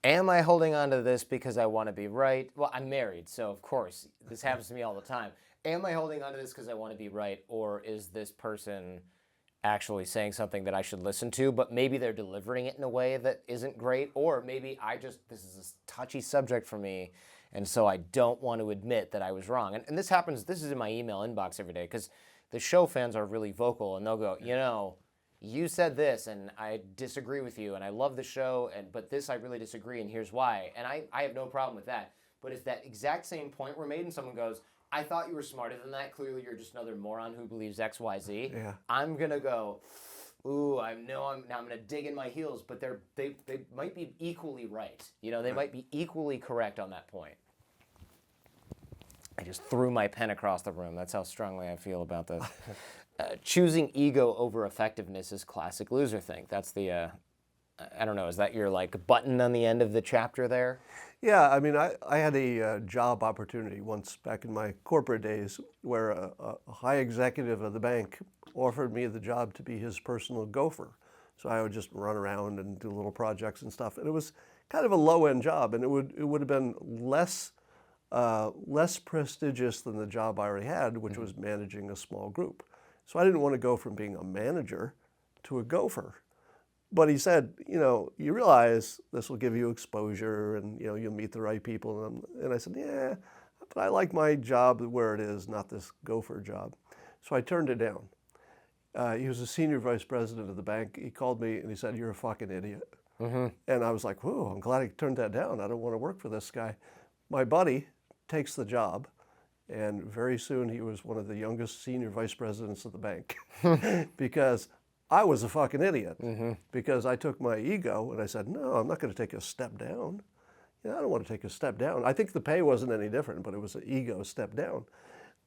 am I holding on to this because I want to be right? Well, I'm married, so of course, this happens to me all the time. Am I holding on to this because I want to be right, or is this person actually saying something that I should listen to, but maybe they're delivering it in a way that isn't great, or maybe this is a touchy subject for me, and so I don't want to admit that I was wrong. And this is in my email inbox every day, because the show fans are really vocal, and they'll go, you said this, and I disagree with you, and I love the show, but this I really disagree, and here's why. And I have no problem with that. But if that exact same point were made and someone goes, I thought you were smarter than that, clearly you're just another moron who believes X, Y, Z, Yeah. I'm going to go, ooh, I'm going to dig in my heels, but they might be equally right. They might be equally correct on that point. I just threw my pen across the room. That's how strongly I feel about this. Choosing ego over effectiveness is classic loserthink. That's the, I don't know, is that your button on the end of the chapter there? Yeah, I mean, I had a job opportunity once back in my corporate days where a high executive of the bank offered me the job to be his personal gopher. So I would just run around and do little projects and stuff. And it was kind of a low-end job, and it would have been less prestigious than the job I already had, which was managing a small group. So I didn't want to go from being a manager to a gopher. But he said, you realize this will give you exposure and, you'll meet the right people. And I said, yeah, but I like my job where it is, not this gopher job. So I turned it down. He was a senior vice president of the bank. He called me and he said, you're a fucking idiot. Mm-hmm. And I was like, whoa, I'm glad he turned that down. I don't want to work for this guy. My buddy takes the job. And very soon he was one of the youngest senior vice presidents of the bank because I was a fucking idiot because I took my ego and I said, no, I'm not going to take a step down. I don't want to take a step down. I think the pay wasn't any different, but it was an ego step down.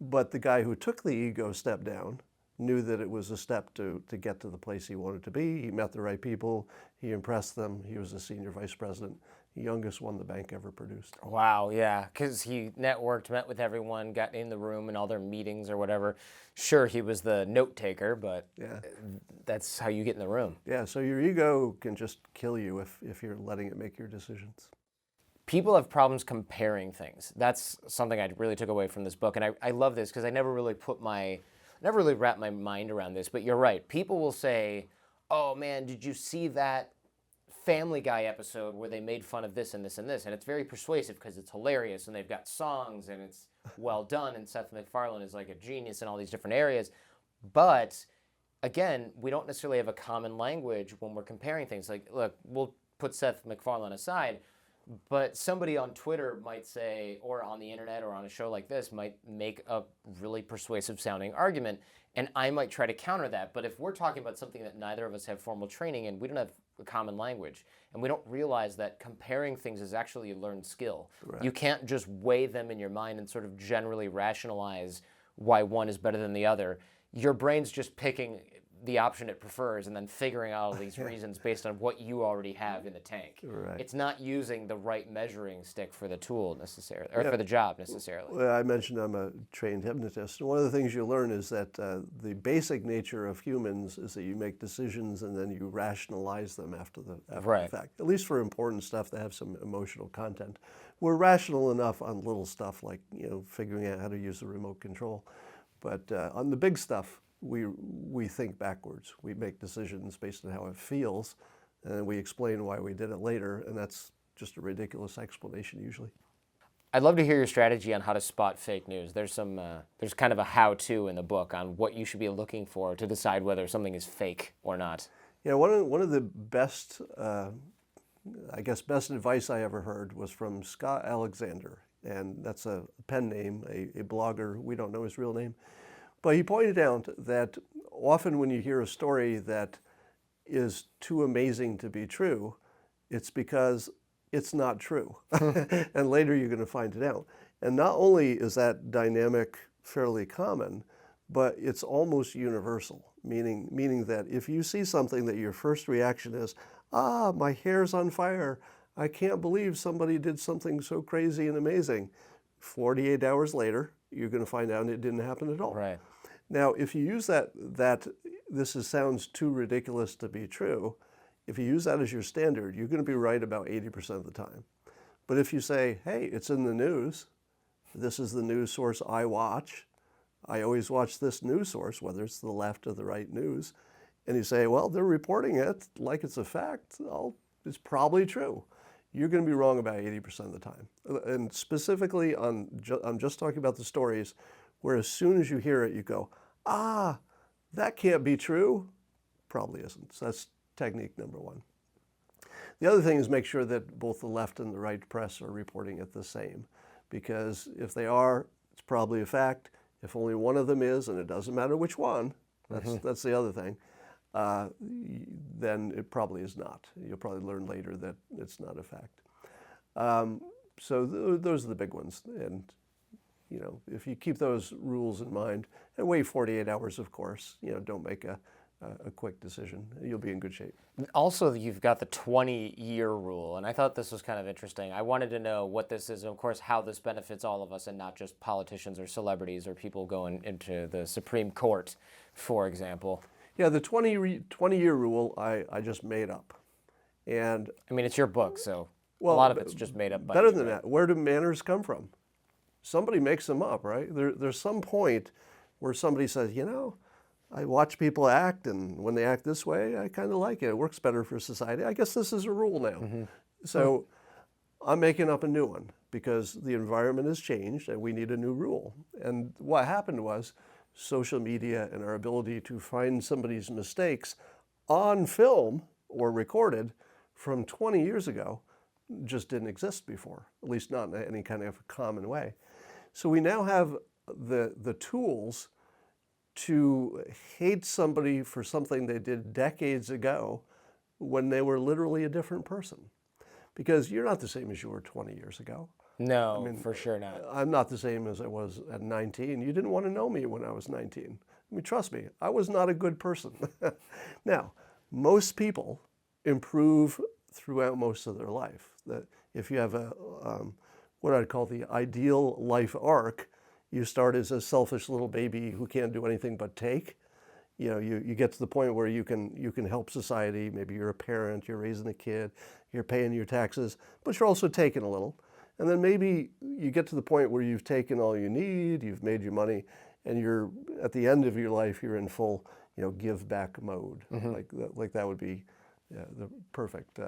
But the guy who took the ego step down knew that it was a step to get to the place he wanted to be. He met the right people. He impressed them. He was a senior vice president, the youngest one the bank ever produced. Wow, yeah, because he networked, met with everyone, got in the room in all their meetings or whatever. Sure, he was the note taker, but that's how you get in the room. Yeah, so your ego can just kill you if you're letting it make your decisions. People have problems comparing things. That's something I really took away from this book, and I love this because I never really wrapped my mind around this, but you're right. People will say, oh man, did you see that Family Guy episode where they made fun of this and this and this? And it's very persuasive because it's hilarious and they've got songs and it's well done and Seth MacFarlane is like a genius in all these different areas. But again, we don't necessarily have a common language when we're comparing things. Like, look, we'll put Seth MacFarlane aside, but somebody on Twitter might say, or on the internet or on a show like this, might make a really persuasive sounding argument, and I might try to counter that. But if we're talking about something that neither of us have formal training in, we don't have a common language, and we don't realize that comparing things is actually a learned skill. Right. You can't just weigh them in your mind and sort of generally rationalize why one is better than the other. Your brain's just picking the option it prefers and then figuring out all these reasons based on what you already have in the tank. Right. It's not using the right measuring stick for the tool necessarily, or for the job necessarily. Well, I mentioned I'm a trained hypnotist. One of the things you learn is that the basic nature of humans is that you make decisions and then you rationalize them after the fact. At least for important stuff that have some emotional content. We're rational enough on little stuff like figuring out how to use the remote control. But on the big stuff, we think backwards. We make decisions based on how it feels, and then we explain why we did it later, and that's just a ridiculous explanation usually. I'd love to hear your strategy on how to spot fake news. There's kind of a how-to in the book on what you should be looking for to decide whether something is fake or not. Yeah, one of the best, best advice I ever heard was from Scott Alexander, and that's a pen name, a blogger. We don't know his real name, but he pointed out that often when you hear a story that is too amazing to be true, it's because it's not true. And later you're going to find it out. And not only is that dynamic fairly common, but it's almost universal, meaning that if you see something that your first reaction is, my hair's on fire, I can't believe somebody did something so crazy and amazing, 48 hours later, you're going to find out it didn't happen at all. Right. Now, if you use that sounds too ridiculous to be true, if you use that as your standard, you're going to be right about 80% of the time. But if you say, hey, it's in the news, this is the news source I watch, I always watch this news source, whether it's the left or the right news, and you say, well, they're reporting it like it's a fact, it's probably true. You're going to be wrong about 80% of the time. And specifically I'm just talking about the stories where as soon as you hear it, you go, that can't be true. Probably isn't. So that's technique number one. The other thing is make sure that both the left and the right press are reporting it the same, because if they are, it's probably a fact. If only one of them is, and it doesn't matter which one, that's the other thing, then it probably is not. You'll probably learn later that it's not a fact. So those are the big ones. And if you keep those rules in mind and wait 48 hours, of course, don't make a quick decision. You'll be in good shape. Also, you've got the 20-year rule, and I thought this was kind of interesting. I wanted to know what this is, and of course, how this benefits all of us and not just politicians or celebrities or people going into the Supreme Court, for example. Yeah, the 20-year rule I just made up. And I mean, it's your book, so a lot of it's just made up by better you, than right? that, where do manners come from? Somebody makes them up, right? There's some point where somebody says, I watch people act, and when they act this way, I kind of like it. It works better for society. I guess this is a rule now. So I'm making up a new one because the environment has changed and we need a new rule. And what happened was social media and our ability to find somebody's mistakes on film or recorded from 20 years ago just didn't exist before, at least not in any kind of common way. So we now have the tools to hate somebody for something they did decades ago when they were literally a different person. Because you're not the same as you were 20 years ago. No, for sure not. I'm not the same as I was at 19. You didn't want to know me when I was 19. I mean, trust me, I was not a good person. Now, most people improve throughout most of their life. That if you have what I'd call the ideal life arc, you start as a selfish little baby who can't do anything but take. You get to the point where you can help society. Maybe you're a parent, you're raising a kid, you're paying your taxes, but you're also taking a little. And then maybe you get to the point where you've taken all you need, you've made your money, and you're at the end of your life, you're in full, give back mode. Like that would be the perfect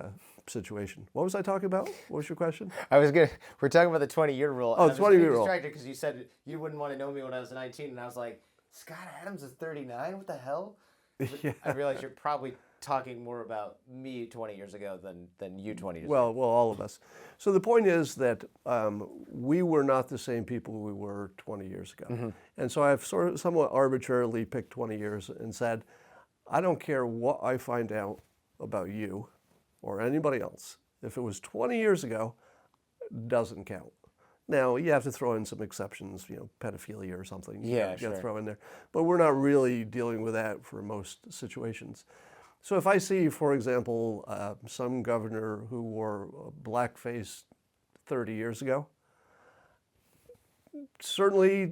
situation. What was I talking about? What was your question? We're talking about the 20-year rule. Oh, the 20-year rule. I was distracted because you said you wouldn't want to know me when I was 19, and I was like, Scott Adams is 39? What the hell? Yeah. I realized you're probably talking more about me 20 years ago than you 20 years Well, ago. all of us. So the point is that we were not the same people we were 20 years ago. And so I've sort of somewhat arbitrarily picked 20 years and said, I don't care what I find out about you or anybody else. If it was 20 years ago, it doesn't count. Now, you have to throw in some exceptions, pedophilia or something. You gotta throw in there. But we're not really dealing with that for most situations. So if I see, for example, some governor who wore blackface 30 years ago, certainly I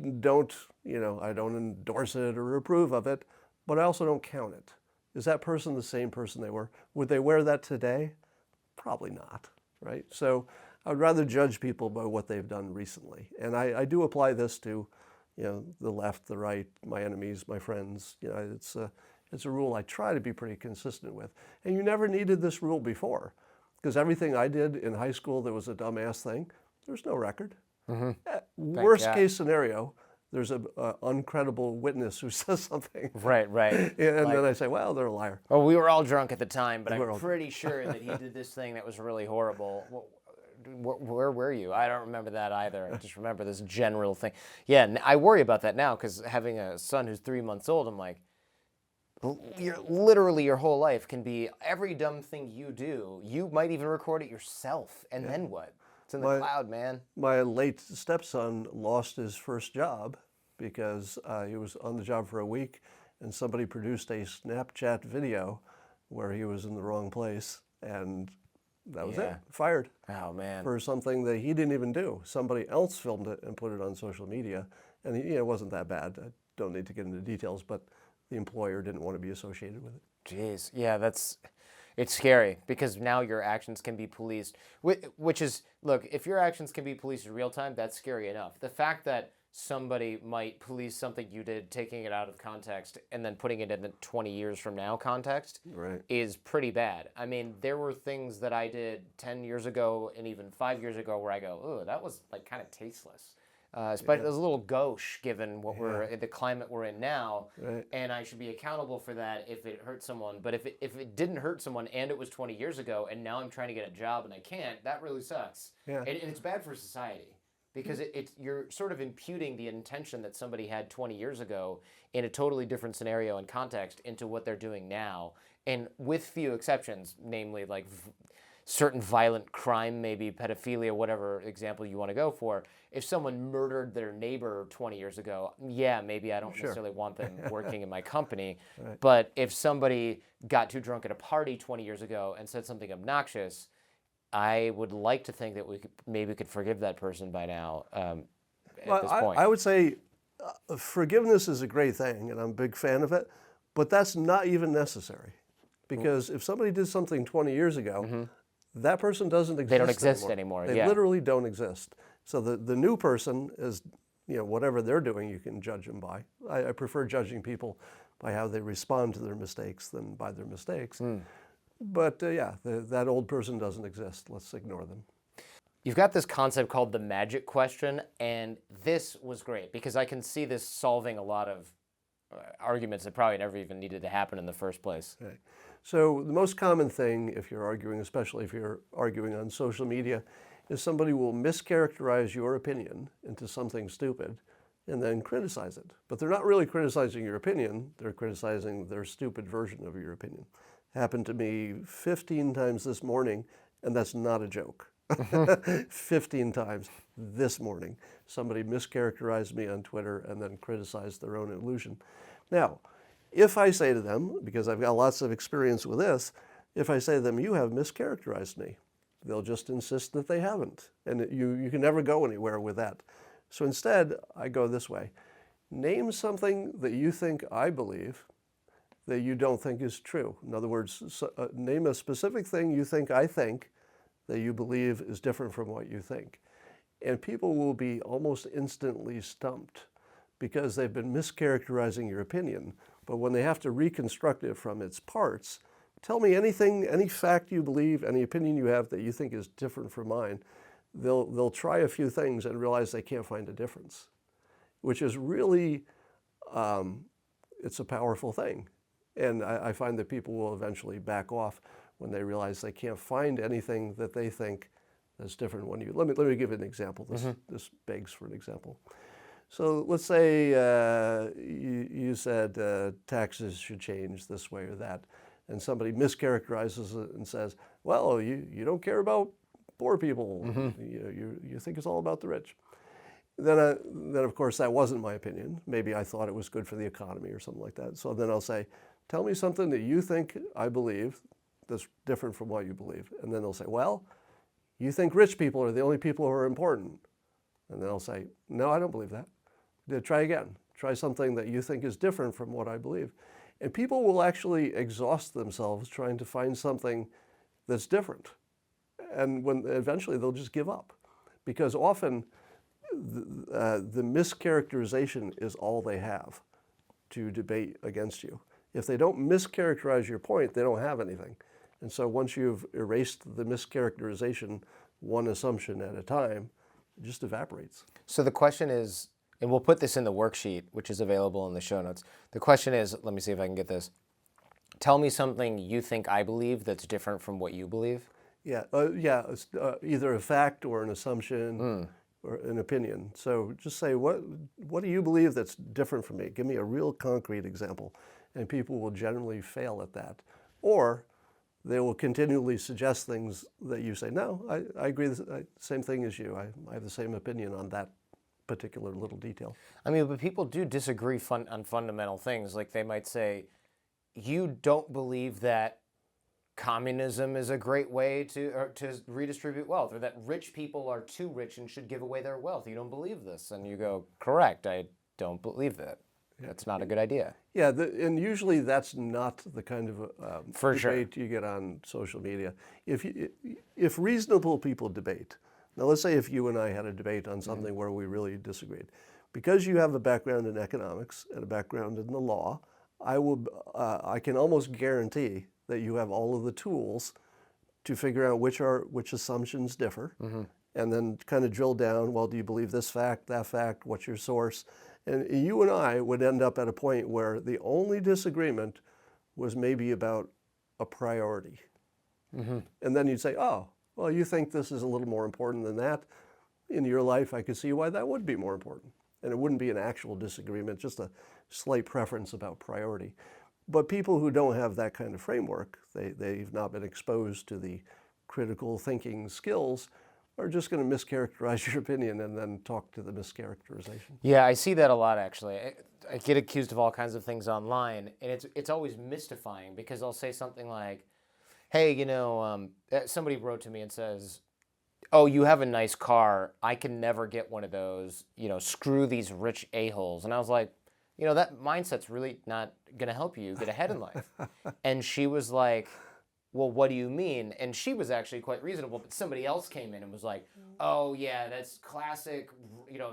don't endorse it or approve of it, but I also don't count it. Is that person the same person they were? Would they wear that today? Probably not, right? So I'd rather judge people by what they've done recently. And I do apply this to the left, the right, my enemies, my friends. It's a rule I try to be pretty consistent with. And you never needed this rule before, because everything I did in high school that was a dumbass thing, there's no record. Worst case scenario, there's an uncredible witness who says something. Right. And then I say, well, they're a liar. Well, we were all drunk at the time, but I'm pretty sure that he did this thing that was really horrible. Where were you? I don't remember that either. I just remember this general thing. Yeah, I worry about that now because having a son who's 3 months old, I'm like, literally your whole life can be every dumb thing you do. You might even record it yourself, and then what? It's in the cloud, man. My late stepson lost his first job because he was on the job for a week, and somebody produced a Snapchat video where he was in the wrong place, and that was it. Fired. Oh, man. For something that he didn't even do. Somebody else filmed it and put it on social media. And it wasn't that bad. I don't need to get into details, but the employer didn't want to be associated with it. Jeez. Yeah, it's scary because now your actions can be policed. Which is, look, if your actions can be policed in real time, that's scary enough. The fact that somebody might police something you did, taking it out of context, and then putting it in the 20 years from now context is pretty bad. I mean, there were things that I did 10 years ago and even 5 years ago where I go, oh, that was like kind of tasteless. Especially it was a little gauche given what the climate we're in now, and I should be accountable for that if it hurt someone. But if it didn't hurt someone and it was 20 years ago, and now I'm trying to get a job and I can't, that really sucks. And it's bad for society. Because you're sort of imputing the intention that somebody had 20 years ago in a totally different scenario and context into what they're doing now. And with few exceptions, namely like certain violent crime, maybe pedophilia, whatever example you want to go for. If someone murdered their neighbor 20 years ago, yeah, maybe I don't necessarily want them working in my company. But if somebody got too drunk at a party 20 years ago and said something obnoxious, I would like to think that we could forgive that person by now at this point. I would say forgiveness is a great thing, and I'm a big fan of it, but that's not even necessary. Because if somebody did something 20 years ago, that person doesn't exist. They don't exist anymore. They literally don't exist. So the new person is, whatever they're doing, you can judge them by. I prefer judging people by how they respond to their mistakes than by their mistakes. But that old person doesn't exist. Let's ignore them. You've got this concept called the magic question, and this was great because I can see this solving a lot of arguments that probably never even needed to happen in the first place. Okay. So the most common thing, if you're arguing, especially if you're arguing on social media, is somebody will mischaracterize your opinion into something stupid and then criticize it. But they're not really criticizing your opinion. They're criticizing their stupid version of your opinion. Happened to me 15 times this morning, and that's not a joke. 15 times this morning. Somebody mischaracterized me on Twitter and then criticized their own illusion. Now, if I say to them, because I've got lots of experience with this, if I say to them, you have mischaracterized me, they'll just insist that they haven't. And you can never go anywhere with that. So instead, I go this way. Name something that you think I believe that you don't think is true. In other words, name a specific thing you think I think that you believe is different from what you think. And people will be almost instantly stumped because they've been mischaracterizing your opinion. But when they have to reconstruct it from its parts, tell me anything, any fact you believe, any opinion you have that you think is different from mine. They'll try a few things and realize they can't find a difference, which is really, it's a powerful thing. And I find that people will eventually back off when they realize they can't find anything that they think is different when you. Let me give an example. This begs for an example. So let's say you said taxes should change this way or that, and somebody mischaracterizes it and says, well, you don't care about poor people. You think it's all about the rich. Then of course that wasn't my opinion. Maybe I thought it was good for the economy or something like that. So then I'll say, tell me something that you think I believe that's different from what you believe. And then they'll say, well, you think rich people are the only people who are important. And then I'll say, no, I don't believe that. Try again. Try something that you think is different from what I believe. And people will actually exhaust themselves trying to find something that's different. And when eventually they'll just give up. Because often the mischaracterization is all they have to debate against you. If they don't mischaracterize your point, they don't have anything. And so once you've erased the mischaracterization, one assumption at a time, it just evaporates. So the question is, and we'll put this in the worksheet, which is available in the show notes. The question is, let me see if I can get this. Tell me something you think I believe that's different from what you believe. Yeah, either a fact or an assumption or an opinion. So just say, what do you believe that's different from me? Give me a real concrete example. And people will generally fail at that. Or they will continually suggest things that you say, no, I agree, same thing as you. I have the same opinion on that particular little detail. I mean, but people do disagree on fundamental things. Like they might say, you don't believe that communism is a great way to redistribute wealth, or that rich people are too rich and should give away their wealth. You don't believe this. And you go, correct, I don't believe that. That's not a good idea. Yeah, and usually that's not the kind of For sure. debate you get on social media. If reasonable people debate, now let's say if you and I had a debate on something where we really disagreed, because you have a background in economics and a background in the law, I can almost guarantee that you have all of the tools to figure out which assumptions differ, and then kind of drill down, well, do you believe this fact, that fact, what's your source? And you and I would end up at a point where the only disagreement was maybe about a priority. And then you'd say, oh, well, you think this is a little more important than that. In your life, I could see why that would be more important. And it wouldn't be an actual disagreement, just a slight preference about priority. But people who don't have that kind of framework, they've not been exposed to the critical thinking skills, are just going to mischaracterize your opinion and then talk to the mischaracterization. Yeah, I see that a lot, actually. I get accused of all kinds of things online, and it's always mystifying because I'll say something like, hey, somebody wrote to me and says, oh, you have a nice car. I can never get one of those. Screw these rich a-holes. And I was like, that mindset's really not going to help you get ahead in life. And she was like, well, what do you mean? And she was actually quite reasonable, but somebody else came in and was like, oh, yeah, that's classic,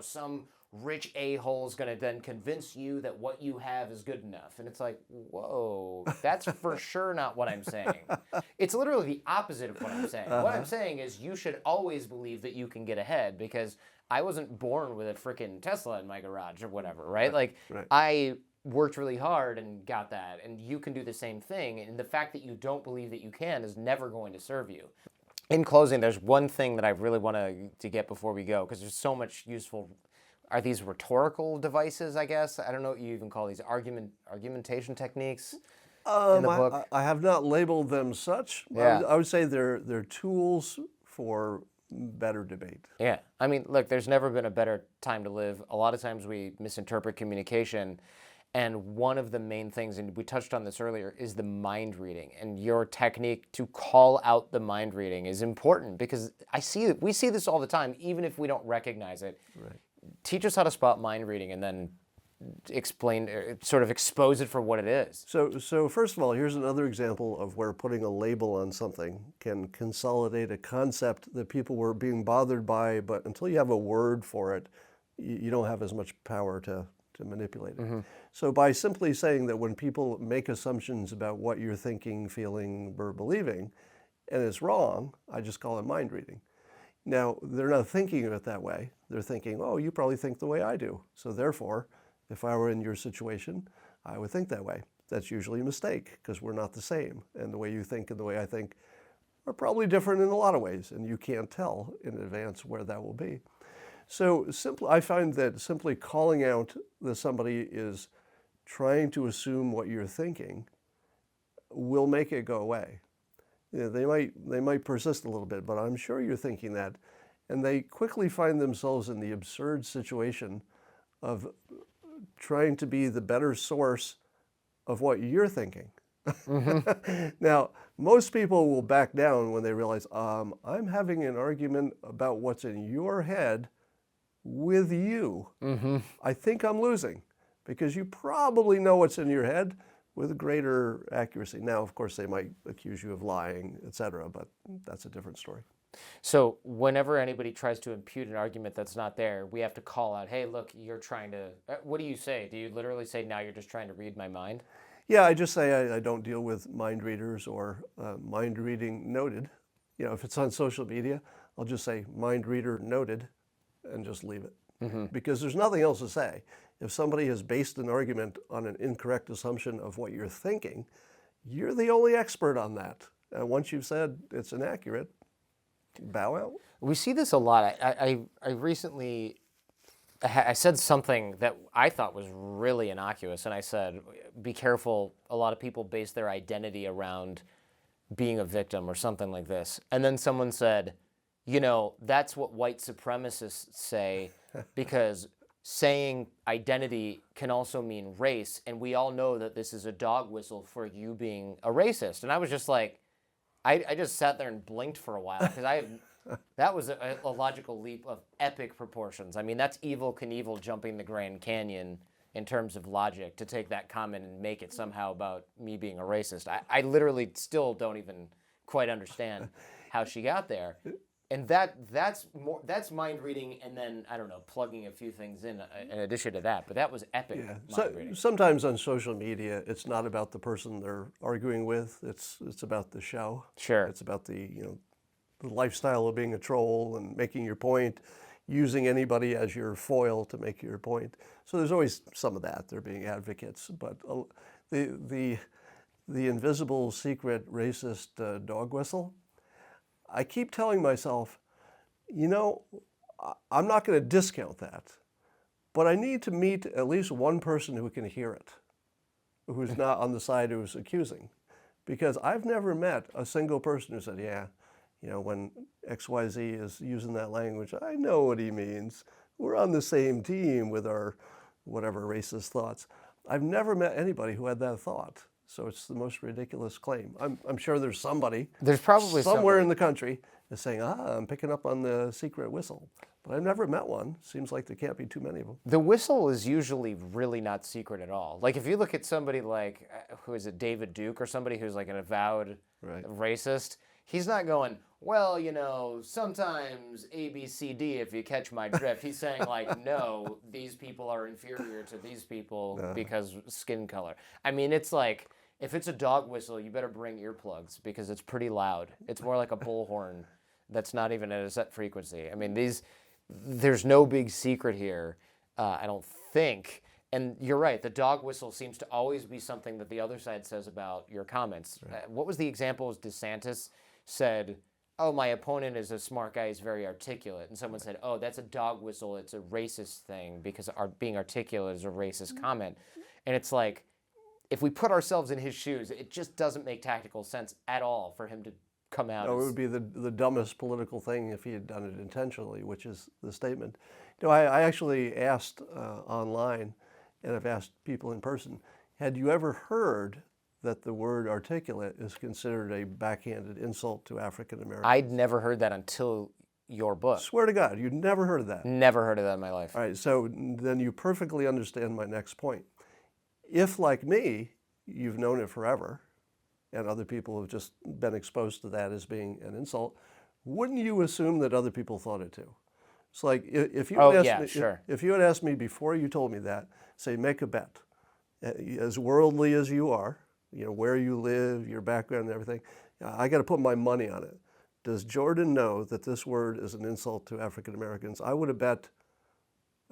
some rich a-hole's going to then convince you that what you have is good enough. And it's like, whoa, that's for sure not what I'm saying. It's literally the opposite of what I'm saying. What I'm saying is you should always believe that you can get ahead, because I wasn't born with a freaking Tesla in my garage or whatever, right? Like, I worked really hard and got that, and you can do the same thing, and the fact that you don't believe that you can is never going to serve you. In closing, there's one thing that I really want to get before we go, because there's so much useful. Are these rhetorical devices, I guess? I don't know what you even call these argumentation techniques in the book. I have not labeled them such. Yeah. I would say they're tools for better debate. Yeah. I mean, look, there's never been a better time to live. A lot of times we misinterpret communication. And one of the main things, and we touched on this earlier, is the mind reading. And your technique to call out the mind reading is important, because we see this all the time, even if we don't recognize it. Right. Teach us how to spot mind reading, and then sort of expose it for what it is. So first of all, here's another example of where putting a label on something can consolidate a concept that people were being bothered by, but until you have a word for it, you don't have as much power to manipulate it. So by simply saying that when people make assumptions about what you're thinking, feeling, or believing, and it's wrong, I just call it mind reading. Now, they're not thinking of it that way. They're thinking, oh, you probably think the way I do. So therefore, if I were in your situation, I would think that way. That's usually a mistake, because we're not the same. And the way you think and the way I think are probably different in a lot of ways, and you can't tell in advance where that will be. So I find that simply calling out that somebody is trying to assume what you're thinking will make it go away. They might persist a little bit, but I'm sure you're thinking that. And they quickly find themselves in the absurd situation of trying to be the better source of what you're thinking. Now, most people will back down when they realize, I'm having an argument about what's in your head with you. I think I'm losing, because you probably know what's in your head with greater accuracy. Now, of course, they might accuse you of lying, etc., but that's a different story. So whenever anybody tries to impute an argument that's not there, we have to call out, hey, look, you're trying to, what do you say? Do you literally say, now you're just trying to read my mind? Yeah, I just say I don't deal with mind readers or mind reading noted. You know, if it's on social media, I'll just say mind reader noted and just leave it. Because there's nothing else to say. If somebody has based an argument on an incorrect assumption of what you're thinking, you're the only expert on that. And once you've said it's inaccurate, bow out. We see this a lot. I recently, I said something that I thought was really innocuous, and I said, be careful. A lot of people base their identity around being a victim or something like this. And then someone said, you know, that's what white supremacists say, because saying identity can also mean race, and we all know that this is a dog whistle for you being a racist. And I was just like, I just sat there and blinked for a while, because that was a logical leap of epic proportions. I mean, that's Evel Knievel jumping the Grand Canyon in terms of logic, to take that comment and make it somehow about me being a racist. I literally still don't even quite understand how she got there. And that's mind reading, and then, I don't know, plugging a few things in addition to that. But that was epic mind reading. Sometimes on social media, it's not about the person they're arguing with. It's about the show. Sure. It's about the lifestyle of being a troll and making your point, using anybody as your foil to make your point. So there's always some of that. They're being advocates, but the invisible, secret, racist dog whistle. I keep telling myself, you know, I'm not going to discount that, but I need to meet at least one person who can hear it, who's not on the side who's accusing, because I've never met a single person who said, yeah, you know, when XYZ is using that language, I know what he means. We're on the same team with our whatever racist thoughts. I've never met anybody who had that thought. So it's the most ridiculous claim. I'm sure there's somebody. There's probably somewhere in the country is saying, I'm picking up on the secret whistle. But I've never met one. Seems like there can't be too many of them. The whistle is usually really not secret at all. Like, if you look at somebody like, who is it, David Duke, or somebody who's like an avowed racist, he's not going, well, you know, sometimes A, B, C, D, if you catch my drift. He's saying, like, no, these people are inferior to these people because skin color. I mean, it's like, if it's a dog whistle, you better bring earplugs, because it's pretty loud. It's more like a bullhorn that's not even at a set frequency. I mean, there's no big secret here, I don't think. And you're right, the dog whistle seems to always be something that the other side says about your comments. Right. What was the example? DeSantis said, oh, my opponent is a smart guy, he's very articulate. And someone said, oh, that's a dog whistle, it's a racist thing, because being articulate is a racist comment. And it's like, if we put ourselves in his shoes, it just doesn't make tactical sense at all for him to come out. No, it would be the dumbest political thing if he had done it intentionally, which is the statement. You know, I actually asked online, and I've asked people in person, had you ever heard that the word articulate is considered a backhanded insult to African Americans? I'd never heard that until your book. Swear to God, you'd never heard of that? Never heard of that in my life. All right, so then you perfectly understand my next point. If, like me, you've known it forever, and other people have just been exposed to that as being an insult, wouldn't you assume that other people thought it too? It's like, if you had asked me before you told me that, say, make a bet. As worldly as you are, you know, where you live, your background and everything, I got to put my money on it. Does Jordan know that this word is an insult to African Americans? I would have bet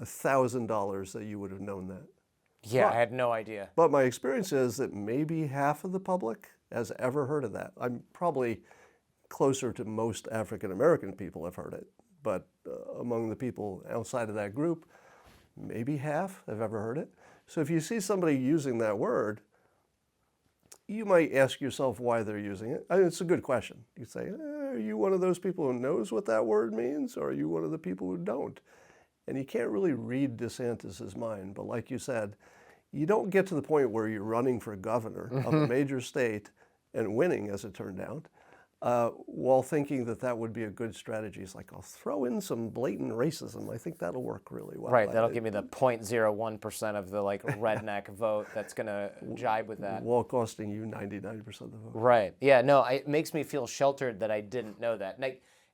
$1,000 that you would have known that. Yeah, I had no idea. But my experience is that maybe half of the public has ever heard of that. I'm probably closer to most African American people have heard it, but among the people outside of that group, maybe half have ever heard it. So if you see somebody using that word, you might ask yourself why they're using it. I mean, it's a good question. You say, are you one of those people who knows what that word means, or are you one of the people who don't? And you can't really read DeSantis's mind, but like you said, you don't get to the point where you're running for governor of a major state and winning, as it turned out, while thinking that that would be a good strategy. It's like, I'll throw in some blatant racism. I think that'll work really well. Right, that'll give me the 0.01% of the like redneck vote that's going to jibe with that. While costing you 99% of the vote. Right, yeah, no, it makes me feel sheltered that I didn't know that.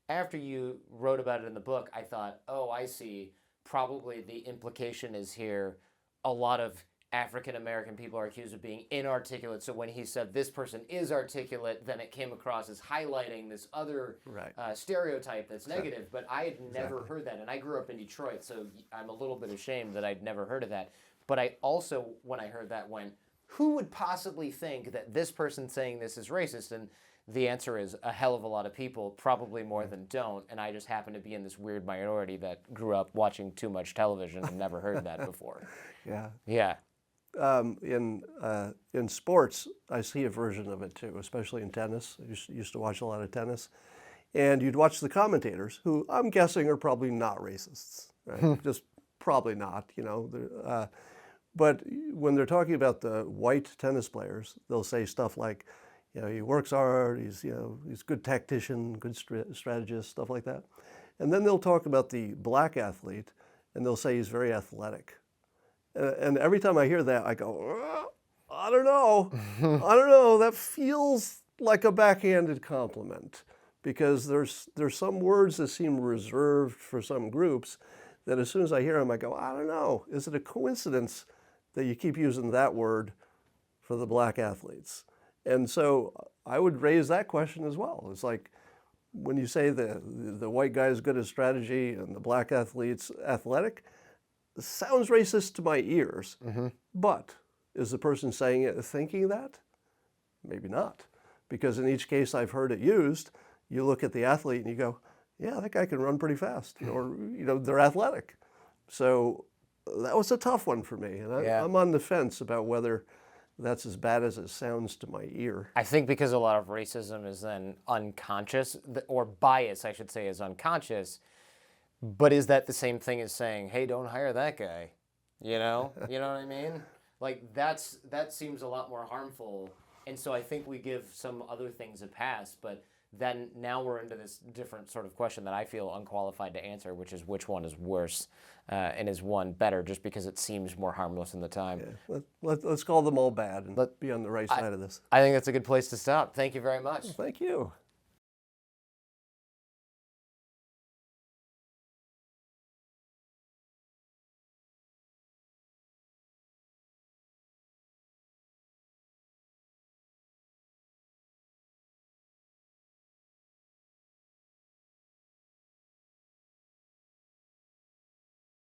after you wrote about it in the book, I thought, oh, I see. Probably the implication is here a lot of African American people are accused of being inarticulate. So when he said this person is articulate, then it came across as highlighting this other stereotype that's negative. But I had never heard that. And I grew up in Detroit, so I'm a little bit ashamed that I'd never heard of that. But I also, when I heard that, went, who would possibly think that this person saying this is racist? And the answer is a hell of a lot of people, probably more than don't. And I just happen to be in this weird minority that grew up watching too much television and never heard that before. Yeah. Yeah. In sports, I see a version of it too, especially in tennis. I used to watch a lot of tennis. And you'd watch the commentators, who I'm guessing are probably not racists, right? Just probably not, you know. But when they're talking about the white tennis players, they'll say stuff like, you know, he works hard, he's a good tactician, good strategist, stuff like that. And then they'll talk about the black athlete, and they'll say he's very athletic. And every time I hear that, I go, I don't know. I don't know. That feels like a backhanded compliment, because there's some words that seem reserved for some groups that as soon as I hear them, I go, I don't know. Is it a coincidence that you keep using that word for the black athletes? And so I would raise that question as well. It's like, when you say the white guy is good at strategy and the black athlete's athletic, it sounds racist to my ears. But is the person saying it thinking that? Maybe not. Because in each case I've heard it used, you look at the athlete and you go, yeah, that guy can run pretty fast. Or, you know, they're athletic. So that was a tough one for me. And I'm on the fence about whether that's as bad as it sounds to my ear. I think because a lot of racism is then unconscious, or bias, I should say, is unconscious. But is that the same thing as saying, hey, don't hire that guy? You know? You know what I mean? Like, that seems a lot more harmful. And so I think we give some other things a pass, but then now we're into this different sort of question that I feel unqualified to answer, which is which one is worse, and is one better, just because it seems more harmless in the time. Yeah. Let's call them all bad and be on the right side of this. I think that's a good place to stop. Thank you very much. Thank you.